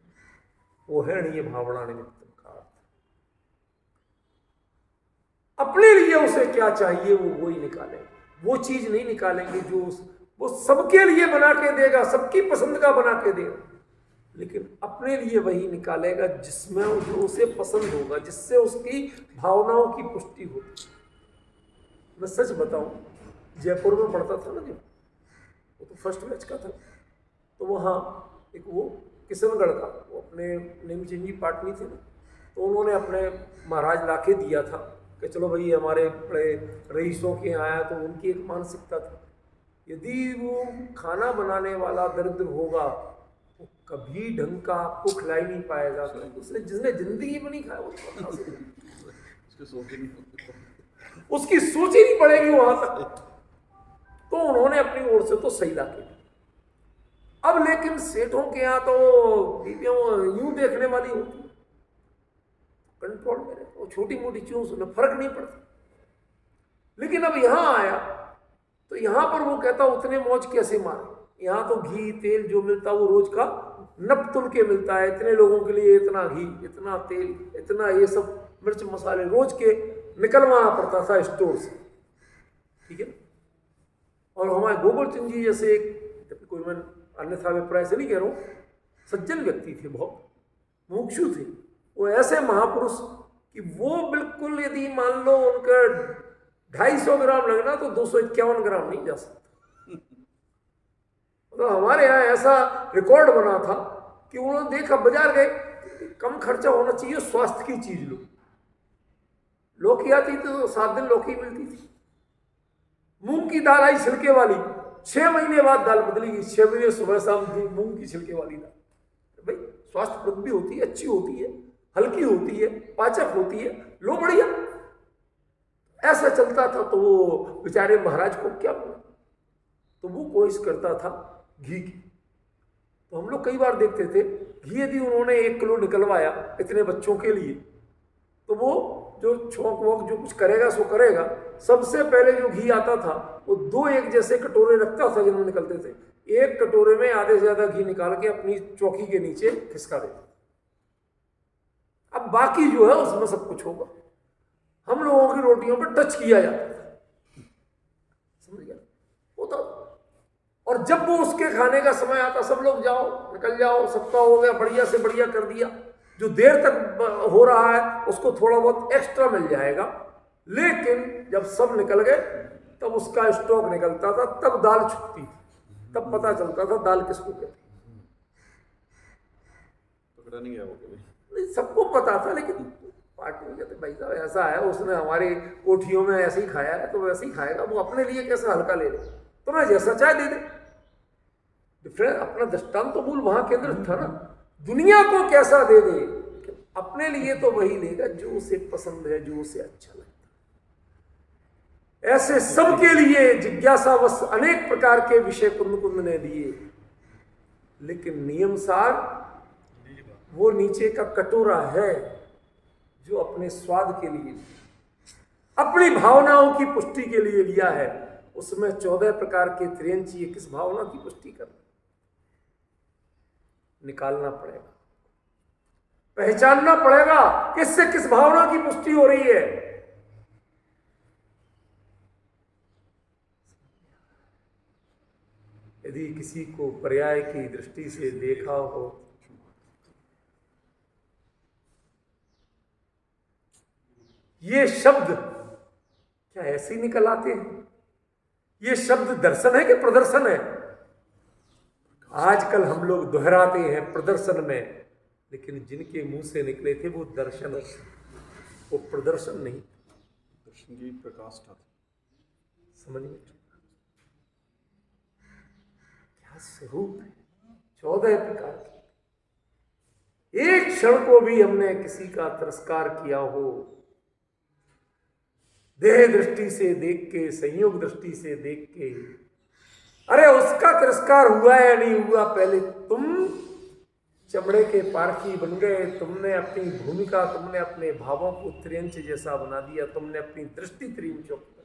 वो है नहीं भावना निमित्त का अर्थ। अपने लिए उसे क्या चाहिए वो ही निकालेंगे, वो चीज नहीं निकालेंगे जो वो सबके लिए बना के देगा, सबकी पसंद का बना के देगा, लेकिन अपने लिए वही निकालेगा जिसमें जो उसे पसंद होगा, जिससे उसकी भावनाओं की पुष्टि होगी। मैं सच बताऊं, जयपुर में पढ़ता था ना, जब वो तो फर्स्ट बैच का था, तो वहाँ एक वो किशनगढ़ का, वो अपने नेमचंद पाटनी थे ना, तो उन्होंने अपने महाराज लाके दिया था कि चलो भाई हमारे बड़े रईसों के यहाँ आया, तो उनकी एक मानसिकता थी, यदि वो खाना बनाने वाला दरिद्र होगा वो कभी ढंग का आपको खिला ही नहीं पाएगा। उसने जिसने जिंदगी में नहीं खाया वो उसकी सोच ही नहीं पड़ेगी वहां तक। तो उन्होंने अपनी ओर से तो सही लाके दी। अब लेकिन सेठों के यहाँ तो बीबियां यूं देखने वाली होती, कंट्रोल में रहते, वो छोटी मोटी चीजों से फर्क नहीं पड़ता। लेकिन अब यहां आया तो यहां पर वो कहता उतने मौज कैसे मारे, यहाँ तो घी तेल जो मिलता वो रोज का नप तुल के मिलता है, इतने लोगों के लिए इतना घी, इतना तेल, इतना ये सब मिर्च मसाले रोज के निकलवाना पड़ता था स्टोर से, ठीक है। और हमारे गोकुल चंद जी जैसे एक, कोई मैं अन्यथा अभिप्राय से नहीं कह रहा हूँ, सज्जन व्यक्ति थे, बहुत मुमुक्षु थे, वो ऐसे महापुरुष कि वो बिल्कुल यदि मान लो उनका 250 ग्राम लगना तो 251 ग्राम नहीं जा सकता। मतलब हमारे यहाँ ऐसा रिकॉर्ड बना था कि उन्होंने देखा, बाजार गए, कम खर्चा होना चाहिए, स्वास्थ्य की चीज लो। लौकी आती थी तो 7 दिन लौकी मिलती थी। मूंग की दाल आई छिलके वाली, 6 महीने बाद दाल बदली गई, 6 महीने सुबह शाम मूंग की छिलके वाली दाल। भाई स्वास्थ्यप्रद भी होती है, अच्छी होती है, हल्की होती है, पाचक होती है, लो बढ़िया। ऐसा चलता था। तो वो बेचारे महाराज को क्या बोला, तो वो कोशिश करता था घी की। तो हम लोग कई बार देखते थे घी यदि उन्होंने 1 किलो निकलवाया इतने बच्चों के लिए, तो वो जो छौंक वोंक जो कुछ करेगा सो करेगा, सबसे पहले जो घी आता था वो 2 एक जैसे कटोरे रखता था जिनमें निकलते थे, एक कटोरे में आधे से ज्यादा घी निकाल के अपनी चौकी के नीचे खिसका देता। अब बाकी जो है उसमें सब कुछ होगा। हम लोगों की रोटियों पर टच किया जाता था, समझ गया, होता। और जब वो उसके खाने का समय आता, सब लोग जाओ निकल जाओ, सबका हो गया, बढ़िया से बढ़िया कर दिया। जो देर तक हो रहा है उसको थोड़ा बहुत एक्स्ट्रा मिल जाएगा, लेकिन जब सब निकल गए तब उसका स्टॉक निकलता था, तब दाल छुपती थी, तब पता चलता था दाल किसको कहते। पकड़ा नहीं गया वो कभी? सबको पता था, लेकिन पार्टी में कहते भाई साहब ऐसा है, उसने हमारी कोठियों में ऐसे ही खाया है तो वैसे ही खाएगा, वो अपने लिए कैसे हल्का ले ले, तो मैं जैसा चाहे दे दे। डिफरेंस अपना दृष्टांत तो मूल वहां केंद्रित था ना, दुनिया को कैसा दे दे, अपने लिए तो वही लेगा जो उसे पसंद है, जो उसे अच्छा लगता है। ऐसे सबके लिए जिज्ञासावश अनेक प्रकार के विषय कुंद कुंद ने दिए, लेकिन नियमसार वो नीचे का कटोरा है जो अपने स्वाद के लिए, अपनी भावनाओं की पुष्टि के लिए लिया है। उसमें 14 प्रकार के त्रियंच, ये किस भावना की पुष्टि करना, निकालना पड़ेगा, पहचानना पड़ेगा किससे किस भावना की पुष्टि हो रही है। यदि किसी को पर्याय की दृष्टि से देखा हो, ये शब्द क्या ऐसे ही निकल आते हैं? ये शब्द दर्शन है कि प्रदर्शन है? आजकल हम लोग दोहराते हैं प्रदर्शन में, लेकिन जिनके मुंह से निकले थे वो दर्शन, वो प्रदर्शन नहीं, दर्शन की प्रकाष्ठा थी। समझ में क्या स्वरूप है, 14 प्रकार के। एक क्षण को भी हमने किसी का तिरस्कार किया हो, देह दृष्टि से देख के, संयोग दृष्टि से देख के, अरे उसका तिरस्कार हुआ या नहीं हुआ, पहले तुम चमड़े के पारखी बन गए, तुमने अपनी भूमिका, तुमने अपने भावों को त्रियंच जैसा बना दिया, तुमने अपनी दृष्टि त्रियंचों की,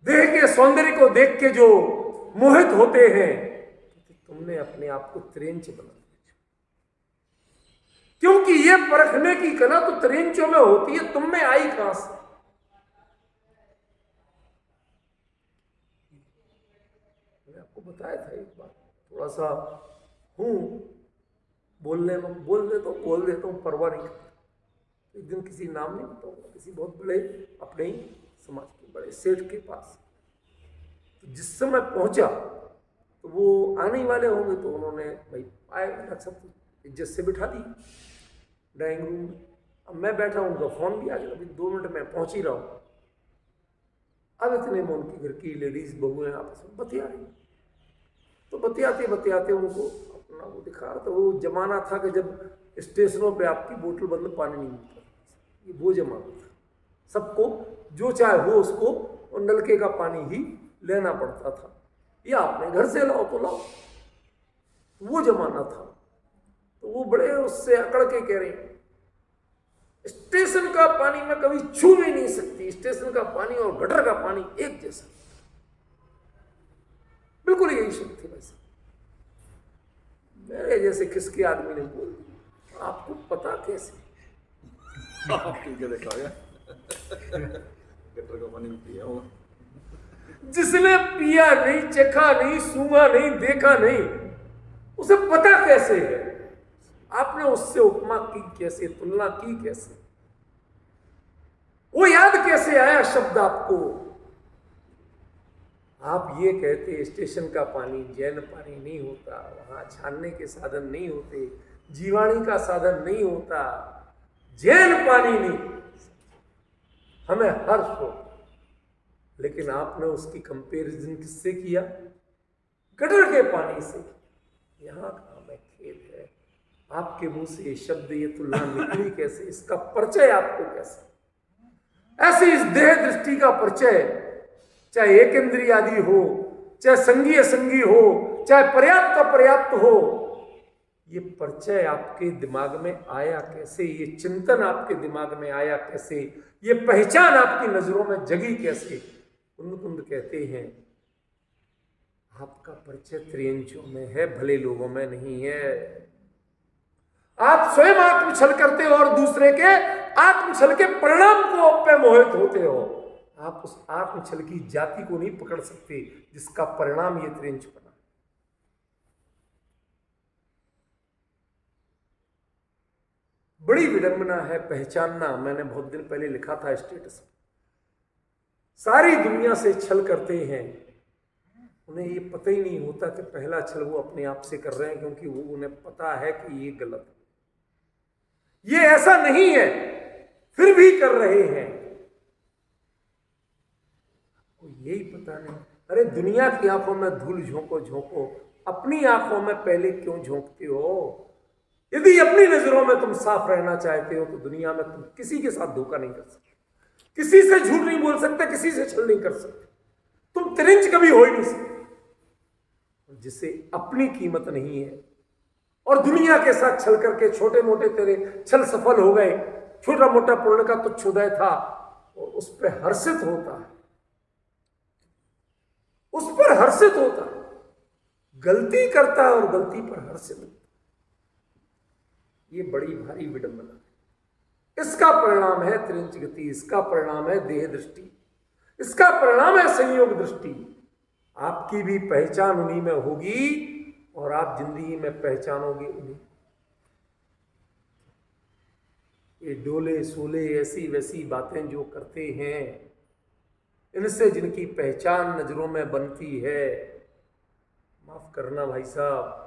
देह के सौंदर्य को देख के जो मोहित होते हैं, तुमने अपने आप को त्रियंच बना दिया। क्योंकि ये परखने की कला तो त्रियंचों में होती है, तुम में आई कहां से? मैंने आपको बताया था एक बार, थोड़ा सा हूं बोलने में, बोल देता हूं, परवाह नहीं करता। एक दिन किसी नाम नहीं बताऊंगा, किसी बहुत बड़े अपने ही समाज के बड़े सेठ के पास, तो जिस समय पहुंचा तो वो आने ही वाले होंगे, तो उन्होंने भाई आए, सब इज्जत से बिठा दी ड्राइंग रूम में। अब मैं बैठा हूं, उनका फोन भी आ गया, अभी 2 मिनट में पहुंच ही रहा हूं। अब इतने में उनकी घर की लेडीज बहुएं आपस में बतिया रही, तो बतियाते बतियाते उनको अपना वो दिखा रहा था। वो जमाना था कि जब स्टेशनों पे आपकी बोतल बंद पानी नहीं मिलता, ये वो जमाना था, सबको जो चाहे हो उसको और नलके का पानी ही लेना पड़ता था, या अपने घर से लाओ तो लाओ, वो जमाना था। तो वो बड़े उससे अकड़ के कह रहे हैं, स्टेशन का पानी मैं कभी छू भी नहीं सकती, स्टेशन का पानी और गटर का पानी एक जैसा। बिल्कुल यही शब्द थे वैसे। मेरे जैसे किसके आदमी ने बोल दिया, आपको पता कैसे? पी के देखा गया गटर का पानी पिया होगा। जिसने पिया नहीं, चखा नहीं, सूंघा नहीं, देखा नहीं, उसे पता कैसे है? आपने उससे उपमा की कैसे, तुलना की कैसे? वो याद कैसे आया शब्द आपको? आप ये कहते स्टेशन का पानी जैन पानी नहीं होता, वहां छानने के साधन नहीं होते, जीवाणी का साधन नहीं होता, जैन पानी नहीं, हमें हर्ष हो। लेकिन आपने उसकी कंपैरिजन किससे किया? गटर के पानी से। यहां का हमें खेद है, आपके मुंह से ये शब्द, ये तुलना निकली कैसे? इसका परिचय आपको कैसे? ऐसे इस देह दृष्टि का परिचय, चाहे एक इंद्रिय आदि हो, चाहे संगी असंगी हो, चाहे पर्याप्त अपर्याप्त हो, ये परिचय आपके दिमाग में आया कैसे? ये चिंतन आपके दिमाग में आया कैसे? ये पहचान आपकी नजरों में जगी कैसे? कुंद कुंद कहते हैं आपका परिचय त्रियंचों में है, भले लोगों में नहीं है। आप स्वयं आत्मछल करते हो और दूसरे के आत्मछल के परिणाम को पे मोहित होते हो। आप उस आत्मछल की जाति को नहीं पकड़ सकते जिसका परिणाम ये त्रियंच बना। बड़ी विडंबना है पहचानना। मैंने बहुत दिन पहले लिखा था स्टेटस पर, सारी दुनिया से छल करते हैं, उन्हें ये पता ही नहीं होता कि पहला छल वो अपने आप से कर रहे हैं, क्योंकि वो उन्हें पता है कि ये गलत है, ये ऐसा नहीं है, फिर भी कर रहे हैं। यही पता नहीं। अरे दुनिया की आंखों में धूल झोंको झोंको, अपनी आंखों में पहले क्यों झोंकते हो? यदि अपनी नजरों में तुम साफ रहना चाहते हो तो दुनिया में तुम किसी के साथ धोखा नहीं कर सकते, किसी से झूठ नहीं बोल सकते, किसी से छल नहीं कर सकते, तुम त्रिंच कभी हो ही नहीं सकते। जिसे अपनी कीमत नहीं है और दुनिया के साथ छल करके छोटे मोटे तेरे छल सफल हो गए, छोटा मोटा पुण्य का तुच्छ उदय था, और उस पर हर्षित होता है, उस पर हर्षित होता है, गलती करता है और गलती पर हर्षित होता है। ये बड़ी भारी विडंबना है। इसका परिणाम है त्रिंच गति, इसका परिणाम है देह दृष्टि, इसका परिणाम है संयोग दृष्टि। आपकी भी पहचान उन्हीं में होगी और आप जिंदगी में पहचानोगे उन्हीं। ये डोले सोले ऐसी वैसी बातें जो करते हैं, इनसे जिनकी पहचान नजरों में बनती है, माफ करना भाई साहब,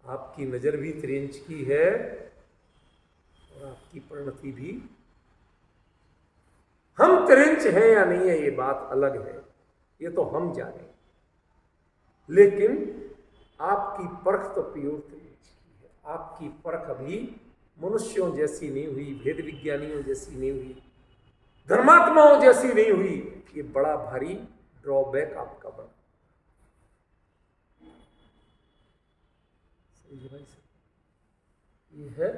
आपकी नजर भी त्रिंच की है और आपकी परिणति भी। हम त्रिंच हैं या नहीं है ये बात अलग है, ये तो हम जाने, लेकिन आपकी परख तो प्योर त्रिंच की है। आपकी परख अभी मनुष्यों जैसी नहीं हुई, भेद विज्ञानियों जैसी नहीं हुई, धर्मात्माओं जैसी नहीं हुई। ये बड़ा भारी ड्रॉबैक आपका बना। ये है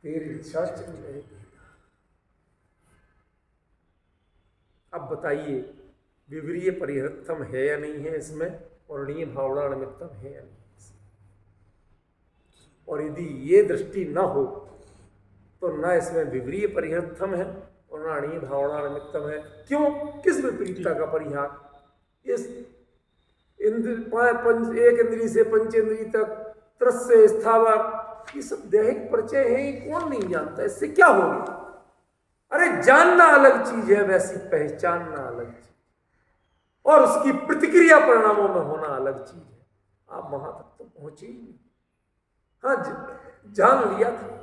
तेरी इच्छा चल रही। अब बताइए विवरीय परिहृतम है या नहीं है इसमें, वर्णीय भावना निमित्तम है या नहीं? और यदि ये दृष्टि न हो तो न इसमें विवरीय परिहृतम है और न अणीय भावना निमित्तम है। क्यों? किस विपरीतता का परिहार? इस एक इंद्रिय से पंचेंद्रिय तक, त्रस से स्थावर, ये सब दैहिक परिचय है, ये कौन नहीं जानता? इससे क्या होगा? अरे जानना अलग चीज है, वैसी पहचानना अलग चीज, और उसकी प्रतिक्रिया परिणामों में होना अलग चीज है। आप वहां तक तो पहुंचे ही नहीं। हाँ, जान लिया था।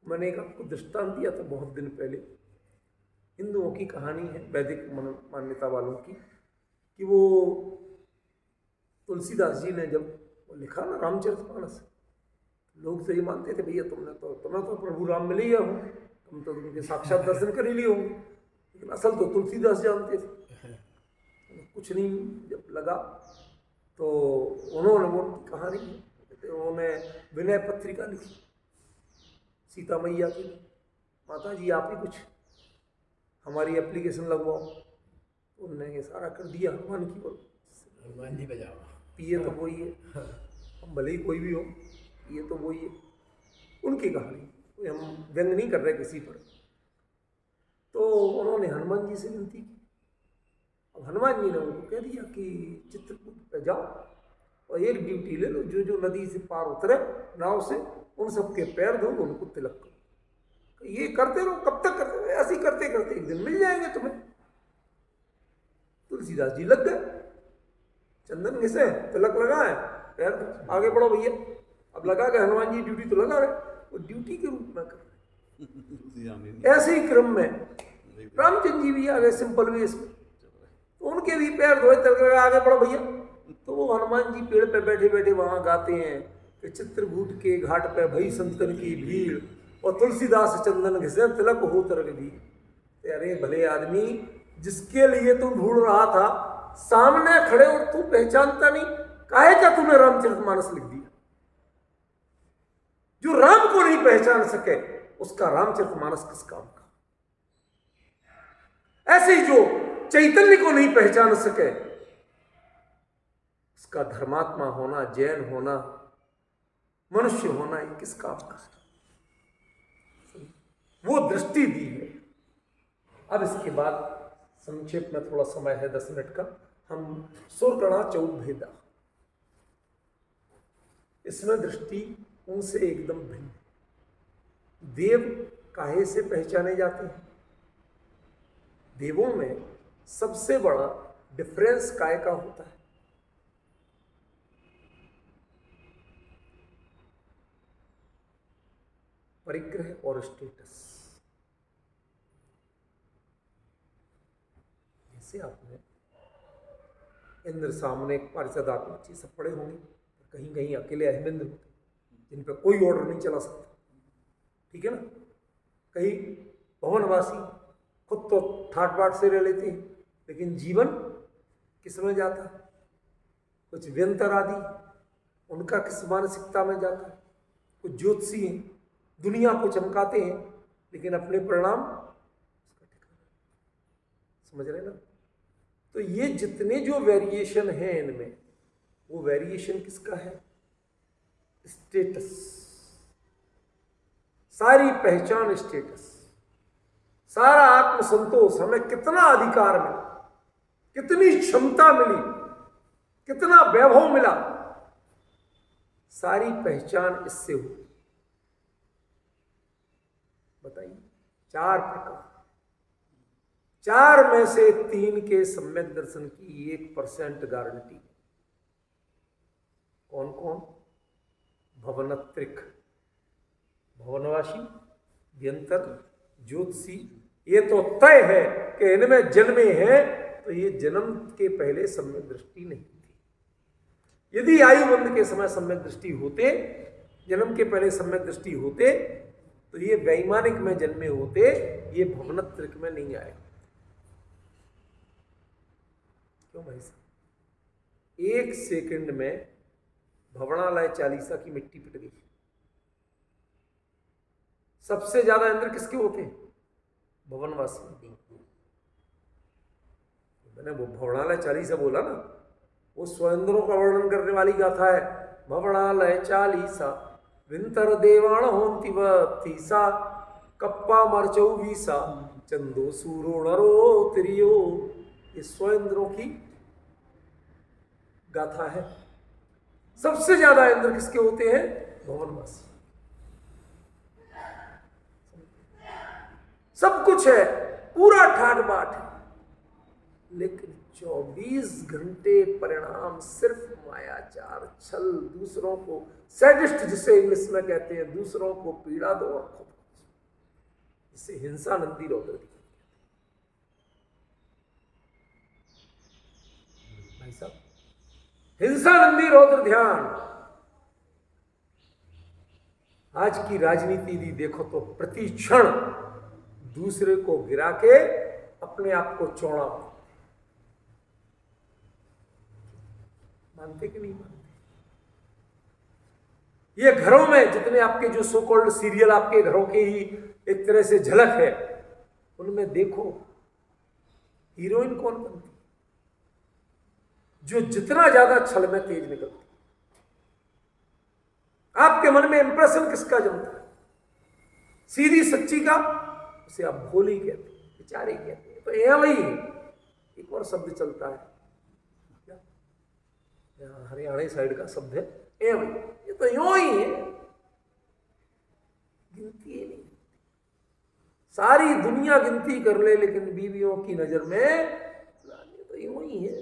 मैंने एक आपको दृष्टांत दिया था बहुत दिन पहले, हिंदुओं की कहानी है, वैदिक मान्यता वालों की, कि वो तुलसीदास जी ने जब वो लिखा ना रामचरितमानस, लोग तो ये मानते थे भैया तुम्हें तो प्रभु राम मिल ही गया हो, तुम तो उनके साक्षात दर्शन कर ही लिए होंगे, लेकिन असल तो तुलसीदास जानते थे। कुछ नहीं, जब लगा तो उन्होंने वो कहानी, उन्होंने विनय पत्रिका लिखी सीता मैया की, माता जी आप ही कुछ हमारी एप्लीकेशन लगवाओ। उन्होंने ये सारा कर दिया हनुमान की बोल, हनुमान जी बजाओ। पिए तो वही है, हम भले ही कोई भी हो, पिए तो वही है। उनकी कहानी, कोई हम व्यंग नहीं कर रहे किसी पर। तो उन्होंने हनुमान जी से विनती की। अब हनुमान जी ने उनको कह दिया कि चित्रकूट पे जाओ और एक ड्यूटी ले लो, जो जो नदी से पार उतरे नाव से उन सबके पैर धो, उनको तिलक करो। ये करते रहो, कब तक करते रहो? ऐसे ही करते करते एक दिन मिल जाएंगे तुम्हें। तुलसीदास जी लग गए, चंदन घिसे, तिलक लगाए, पैर धो, आगे बढ़ो भैया। अब लगा के हनुमान जी ड्यूटी तो लगा रहे, वो ड्यूटी के रूप में कर रहे। ऐसे ही क्रम में रामचंद्र जी भी आ गए सिंपल वेश में, तो उनके भी पैर धोए, तिलक लगा, आगे बढ़ो भैया। तो वो हनुमान जी पेड़ पे बैठे बैठे वहां गाते हैं कि चित्रकूट के घाट पे भई संतन की भीड़ और तुलसीदास चंदन घिसे तिलक हो तरग भी। अरे भले आदमी, जिसके लिए तुम ढूंढ रहा था सामने खड़े और तू पहचानता नहीं, काहे का तूने रामचरितमानस लिख दिया? जो राम को नहीं पहचान सके उसका रामचरितमानस किस काम का? ऐसे ही जो चैतन्य को नहीं पहचान सके उसका धर्मात्मा होना, जैन होना, मनुष्य होना, ये किस काम का? वो दृष्टि दी है। अब इसके बाद संक्षेप में, थोड़ा समय है 10 मिनट का, हम सुरकणा चौभेदा, इसमें दृष्टि उनसे एकदम भिन्न। देव काहे से पहचाने जाते हैं? देवों में सबसे बड़ा डिफरेंस काय का होता है? परिग्रह और स्टेटस। जैसे आपने इंद्र सामने पारिषद आत्मची सब पढ़े होंगे, कहीं कहीं अकेले अहमिंद्र होते जिन पर कोई ऑर्डर नहीं चला सकता, ठीक है ना? कहीं भवनवासी खुद तो ठाट बाट से रह लेते हैं, लेकिन जीवन किस में जाता है? कुछ व्यंतर आदि उनका किस मानसिकता में जाता है? कुछ ज्योतिषी हैं, दुनिया को चमकाते हैं, लेकिन अपने परिणाम उसका ठिकाना, समझ रहे ना? तो ये जितने जो वेरिएशन हैं इनमें, वो वेरिएशन किसका है? स्टेटस। सारी पहचान स्टेटस, सारा आत्मसंतोष, हमें कितना अधिकार मिला, कितनी क्षमता मिली, कितना वैभव मिला, सारी पहचान इससे हुई। बताइए, 4 प्रकार, 4 में से 3 के सम्यक दर्शन की 1% गारंटी। कौन कौन? भवनत्रिक, भवनवासी, व्यंतर, ज्योतिषी। ये तो तय है कि इनमें जन्मे हैं, तो ये जन्म के पहले सम्यक दृष्टि नहीं थी। यदि आयुबंध के समय सम्यक दृष्टि होते, जन्म के पहले सम्यक दृष्टि होते, तो ये वैमानिक में जन्मे होते, ये भवनत्रिक में नहीं आए। क्यों भाई साहब? 1 सेकंड में भवनालय चालीसा की मिट्टी पिट गई। सबसे ज्यादा इंद्र किसके होते हैं? भवनवासी। मैंने वो भवनालय चालीसा बोला ना, वो स्वयंद्रों का वर्णन करने वाली गाथा है। भवनालय चालीसा विंतर देवाण होंति तीसा कप्पा मरचौ वीसा चंदो सूरो नरो तिरियो। ये स्वयंद्रों की गाथा है। सबसे ज्यादा इंद्र किसके होते हैं? भवनवासी। सब कुछ है, पूरा ठाट बाट है, लेकिन 24 घंटे परिणाम सिर्फ मायाचार, छल, दूसरों को सैडिस्ट, जिसे इंग्लिश में कहते हैं, दूसरों को पीड़ा दो और खुद, जिसे हिंसा नंदी रौद्र दी। भाई साहब, हिंसा नंदी रौद्र ध्यान। आज की राजनीति भी देखो तो प्रति क्षण दूसरे को गिरा के अपने आप को चौड़ा मानते कि नहीं मानते? ये घरों में जितने आपके जो सो कॉल्ड सीरियल आपके घरों के ही एक तरह से झलक है, उनमें देखो हीरोइन कौन बनती? जो जितना ज्यादा छल में तेज निकलती। आपके मन में इंप्रेशन किसका जमता है? सीधी सच्ची का, उसे आप भोली कहते हैं, बेचारी कहते हैं। तो एवं ही एक और शब्द चलता है, क्या हरियाणा साइड का शब्द है एवं। ये तो यूं ही है, गिनती नहीं। सारी दुनिया गिनती कर ले, लेकिन बीवियों की नजर में तो यूं ही है।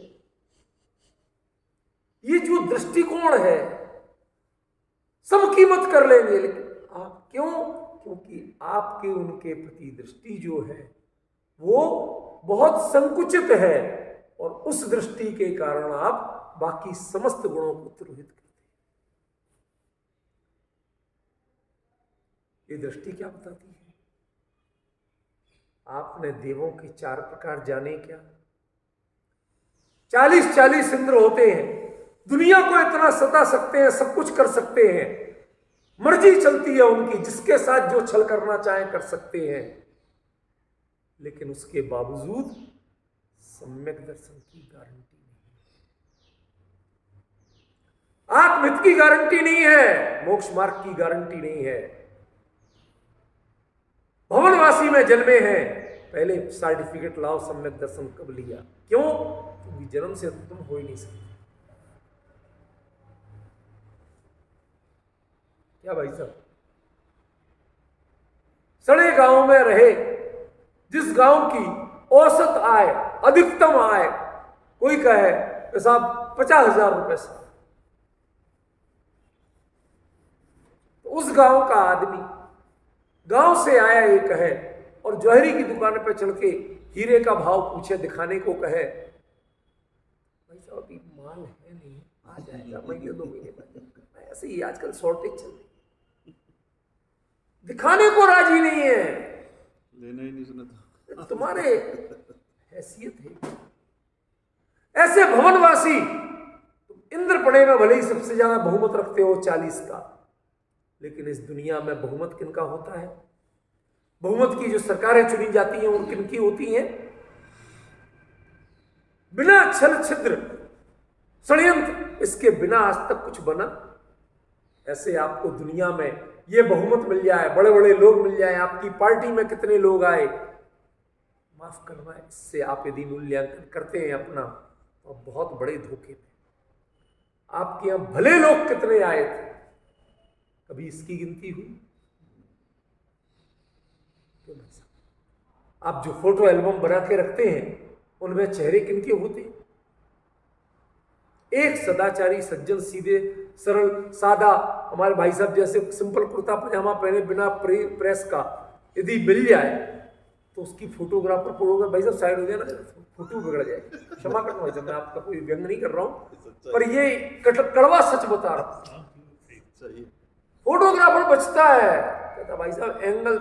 ये जो दृष्टिकोण है, सब कीमत कर लेंगे, लेकिन आप क्यों? क्योंकि आपके उनके प्रति दृष्टि जो है वो बहुत संकुचित है, और उस दृष्टि के कारण आप बाकी समस्त गुणों को तिरोहित करते हैं। ये दृष्टि क्या बताती है? आपने देवों के 4 प्रकार जाने क्या? 40-40 इंद्र होते हैं, दुनिया को इतना सता सकते हैं, सब कुछ कर सकते हैं, मर्जी चलती है उनकी, जिसके साथ जो छल करना चाहे कर सकते हैं, लेकिन उसके बावजूद सम्यक दर्शन की गारंटी नहीं, आत्महित की गारंटी नहीं है, मोक्ष मार्ग की गारंटी नहीं है। भवनवासी में जन्मे हैं, पहले सर्टिफिकेट लाओ सम्यक दर्शन कब लिया? क्यों? क्योंकि जन्म से तुम हो ही नहीं सकते। क्या भाई साहब? सड़े गांव में रहे, जिस गांव की औसत आय, अधिकतम आय कोई कहे तो साहब 50,000 रुपए से, तो उस गांव का आदमी गांव से आया एक है, और जौहरी की दुकान पे चढ़ के हीरे का भाव पूछे, दिखाने को कहे, भाई साहब अभी माल है नहीं, आ जाएगा महीने 2 महीने बाद, ऐसे ही आजकल शॉर्टेज चल रही, दिखाने को राजी नहीं है, लेना ही नहीं सुना। तुम्हारे हैसियत है। ऐसे भवनवासी, तुम इंद्रपड़े में भले ही सबसे ज्यादा बहुमत रखते हो 40 का, लेकिन इस दुनिया में बहुमत किनका होता है? बहुमत की जो सरकारें चुनी जाती हैं, उन किनकी होती हैं? बिना छल छिद्र षड्यंत्र, इसके बिना आज तक कुछ बना? ऐसे आपको दुनिया में ये बहुमत मिल जाए, बड़े बड़े लोग मिल जाए, आपकी पार्टी में कितने लोग आए, माफ करना, इससे आप यदि मूल्यांकन करते हैं अपना, तो बहुत बड़े धोखे में। आपके यहां भले लोग कितने आए थे, कभी इसकी गिनती हुई? आप जो फोटो एल्बम बना के रखते हैं, उनमें चेहरे किनके होते हैं? एक सदाचारी सज्जन, सीधे सरल सादा, हमारे भाई साहब जैसे सिंपल कुर्ता पजामा पहने बिना प्रेस का यदि मिल जाए, तो उसकी फोटोग्राफर बोलोगे भाई साहब साइड हो जाए ना, फोटो बिगड़ जाएगी। क्षमा करना भाई साहब, मैं आपका कोई व्यंग नहीं कर रहा हूं, पर ये कड़वा सच बता रहा हूं। फोटोग्राफर बचता है, कहता भाई साहब एंगल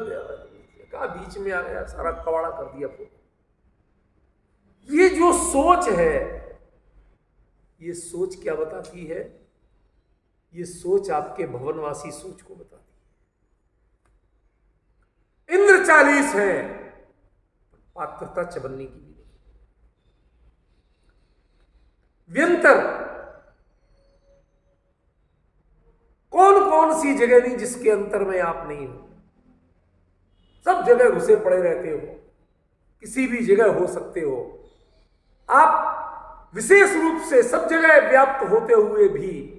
का बीच में आ गया, सारा कवाड़ा कर दिया फोटो। ये जो सोच है, ये सोच क्या बताती है? ये सोच आपके भवनवासी सोच को बताती है। इंद्र 40 है, पात्रता चबन्नी की भी नहीं। व्यंतर कौन कौन सी जगह नहीं जिसके अंतर में आप नहीं हो? सब जगह घुसे पड़े रहते हो, किसी भी जगह हो सकते हो आप, विशेष रूप से सब जगह व्याप्त होते हुए भी,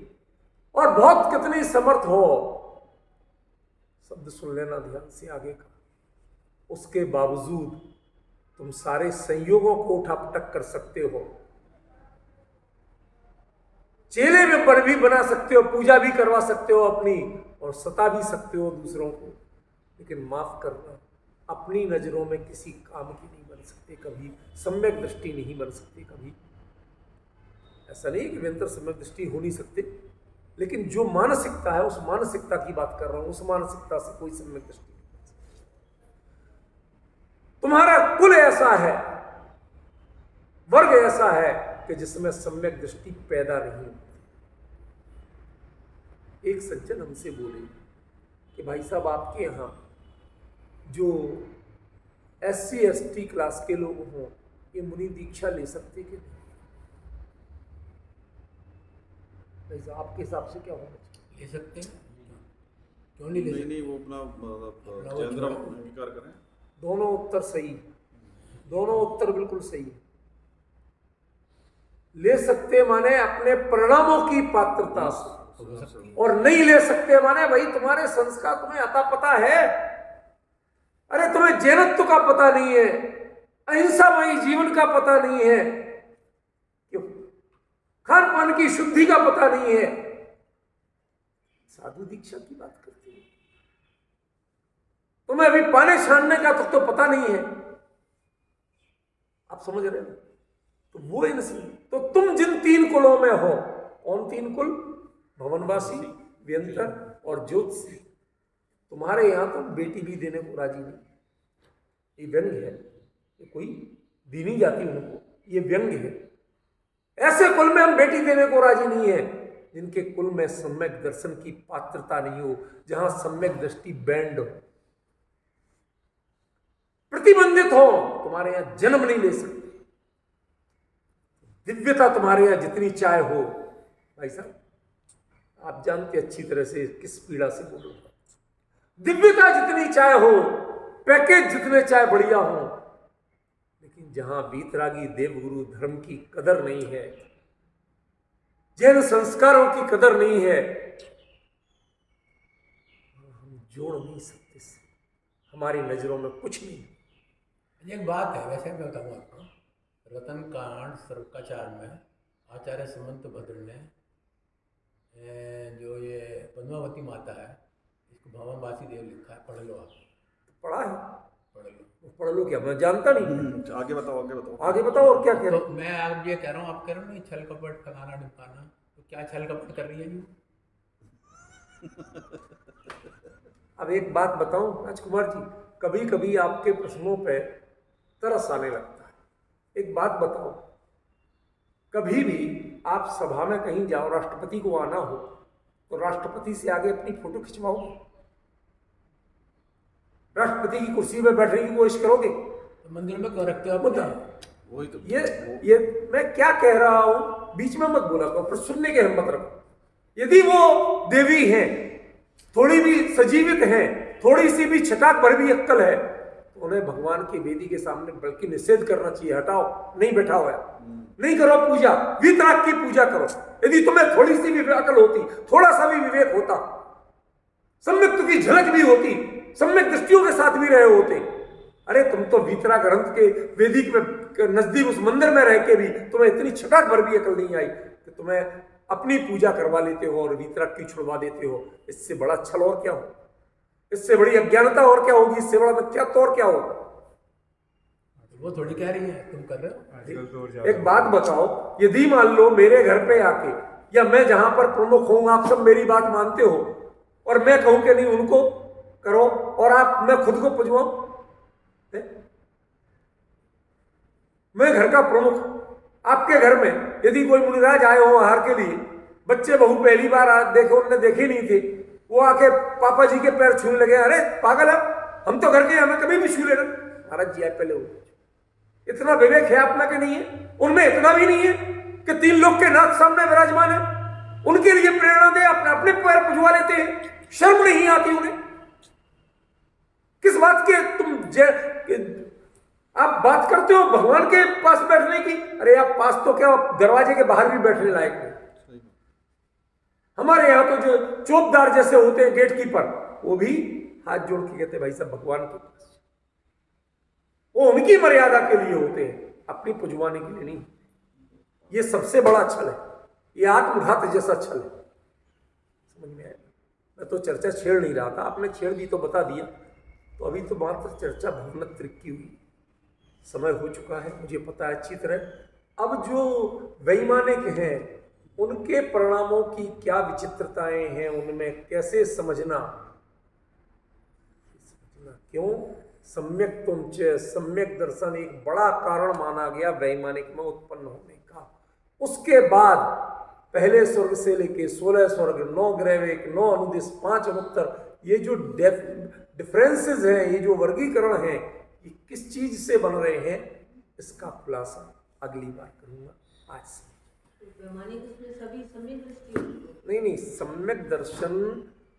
और बहुत कितनी समर्थ हो, शब्द सुन लेना ध्यान से आगे का, उसके बावजूद तुम सारे संयोगों को उठापटक कर सकते हो, चेले में पर भी बना सकते हो, पूजा भी करवा सकते हो अपनी, और सता भी सकते हो दूसरों को, लेकिन माफ करना, अपनी नजरों में किसी काम की नहीं बन सकते कभी, सम्यक दृष्टि नहीं बन सकती कभी। ऐसा नहीं कि व्यंतर सम्यक दृष्टि हो नहीं सकते, लेकिन जो मानसिकता है, उस मानसिकता की बात कर रहा हूं, उस मानसिकता से कोई सम्यक दृष्टि नहीं बन सकती। तुम्हारा कुल ऐसा है, वर्ग ऐसा है कि जिसमें सम्यक दृष्टि पैदा नहीं होती। एक सज्जन हमसे बोले कि भाई साहब आपके यहां जो SC ST क्लास के लोग हों, ये मुनि दीक्षा ले सकते कि नहीं? वैसे आपके हिसाब से क्या होना चाहिए? ले सकते हैं, क्यों नहीं ले नहीं सकते? नहीं, वो अपना मतलब अपना वो चंद्र छोड़ो। अंगीकार करें। दोनों उत्तर सही है, दोनों उत्तर बिल्कुल सही है। ले सकते माने अपने परिणामों की पात्रता से, हो सकती है। और नहीं ले सकते माने भाई तुम्हारे संस्कार तुम्हें अता पता है, अरे तुम्हें जैनत्व का पता नहीं है, अहिंसामयी जीवन का पता नहीं है, क्यों खान पान की शुद्धि का पता नहीं है, साधु दीक्षा की बात करते हैं। तुम्हें अभी पानी छानने का तो पता नहीं है, आप समझ रहे हो? तो वो इनसे, तो तुम जिन 3 कुलों में हो, कौन 3 कुल? भवनवासी, व्यंतर और ज्योतिषी। तुम्हारे यहां तो बेटी भी देने को राजी नहीं। ये व्यंग है, ये कोई दीनी जाति उनको, ये व्यंग है। ऐसे कुल में हम बेटी देने को राजी नहीं है जिनके कुल में सम्यक दर्शन की पात्रता नहीं हो, जहां सम्यक दृष्टि बैंड हो, प्रतिबंधित हो। तुम्हारे यहां जन्म नहीं ले सकते। दिव्यता तुम्हारे यहां जितनी चाहे हो, भाई साहब आप जानते अच्छी तरह से किस पीड़ा से बोलूंगा। दिव्यता जितनी चाहे हो, पैकेज जितने चाहे बढ़िया हो, लेकिन जहां वीतरागी देवगुरु धर्म की कदर नहीं है, जैन संस्कारों की कदर नहीं है, हम जोड़ नहीं सकते। हमारी नजरों में कुछ नहीं। एक बात है, वैसे मैं बताऊँ आपको, रतन कांड सर्वकाचार में आचार्य सुमंत भद्र ने जो ये पद्मावती माता है, इसको भवनवासी देव लिखा है, पढ़ लो आप। पढ़ा है, पढ़ लो। पढ़ लो क्या, मैं जानता नहीं। आगे बताओ आगे बताओ। आगे बताओ और क्या कह रहे तो मैं आप ये कह रहा हूँ, आप कह रहे हो ना छल कपट फलाना ढिमकाना, तो क्या छल कपट कर रही है जी? अब एक बात बताऊं राजकुमार जी, कभी कभी आपके प्रश्नों पे तरस आने लगता है। एक बात बताओ, कभी भी आप सभा में कहीं जाओ, राष्ट्रपति को आना हो, तो राष्ट्रपति से आगे अपनी फोटो खिंचवाओगे? राष्ट्रपति की कुर्सी में बैठने की कोशिश करोगे? तो मंदिर में क्यों रखते हो आप? मुद्दा वही तो ये मैं क्या कह रहा हूं, बीच में मत बोला करो, पर सुनने की हिम्मत रखो। यदि वो देवी हैं, थोड़ी भी सजीवित हैं, थोड़ी सी भी छटाक भर भी अक्कल है, तो उन्हें भगवान की वेदी के सामने बल्कि निषेध करना चाहिए। हटाओ, नहीं बैठा हुआ है, नहीं करो पूजा, वीतराग की पूजा करो। यदि तुम्हें थोड़ी सी भी अकल होती, थोड़ा सा भी विवेक होता, सम्यक्त्व की झलक भी होती, सम्यक दृष्टियों के साथ भी रहे होते, अरे तुम तो वीतराग ग्रंथ के वेदी के नजदीक उस मंदिर में रह के भी तुम्हें इतनी छटाक भर भी अकल नहीं आई कि तुम्हें अपनी पूजा करवा लेते हो और वीतराग की छुड़वा देते हो। इससे बड़ा छल और क्या हो, इससे बड़ी अज्ञानता और क्या होगी, इससे बड़ा मिथ्यात्व और क्या होगा? वो थोड़ी कह रही है, तुम कर रहे हो। एक बात बताओ, यदि मान लो मेरे घर पे आके, या मैं जहां पर प्रमुख हूं, आप सब मेरी बात मानते हो, और मैं कहूं कि नहीं उनको करो, और मैं खुद को पुजवाऊं? मैं घर का प्रमुख, आपके घर में यदि कोई मुनिराज आए हो आहार के लिए, बच्चे बहू पहली बार देखे, उन्होंने देखे नहीं थे, वो आके पापा जी के पैर छूने लगे, अरे पागल है, हम तो घर के, हमें कभी भी छू लेना। महाराज जी आप पहले हो, इतना विवेक है आप में कि नहीं है? उनमें इतना भी नहीं है कि 3 लोग के नाथ सामने विराजमान है, उनके लिए प्रेरणा दे, अपने अपने पैर पुजवा लेते हैं, शर्म नहीं आती उन्हें? किस बात के तुम आप बात करते हो भगवान के पास बैठने की? अरे आप पास तो क्या, दरवाजे के बाहर भी बैठने लायक नहीं। हमारे यहां तो जो चौकीदार जैसे होते हैं गेट कीपर, वो भी हाथ जोड़ के कहते भाई साहब भगवान के पास, वो उनकी मर्यादा के लिए होते हैं, अपनी पुजवाने के लिए नहीं। ये सबसे बड़ा छल है, ये आत्मघात जैसा छल है। समझ में आया? मैं तो चर्चा छेड़ नहीं रहा था, आपने छेड़ दी तो बता दिया। तो अभी तो मात्र चर्चा भवनत्रिक की हुई, समय हो चुका है, मुझे पता है अच्छी तरह। अब जो वैमानिक हैं उनके परिणामों की क्या विचित्रताएं हैं, उनमें कैसे समझना, क्यों सम्यक तुमच सम्यक दर्शन एक बड़ा कारण माना गया वैमानिक में उत्पन्न होने का। उसके बाद पहले स्वर्ग से लेके 16 स्वर्ग, 9 ग्रह, 9 अनुदिश, 5 अनुत्तर, ये जो डिफरेंसेस हैं, ये जो वर्गीकरण है, ये किस चीज से बन रहे हैं, इसका खुलासा अगली बार करूंगा। आज से वैमानिक उसमें सभी सम्यक दृष्टि होगी। नहीं नहीं, सम्यक दर्शन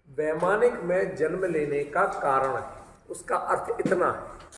वैमानिक में जन्म लेने का कारण है, उसका अर्थ इतना है।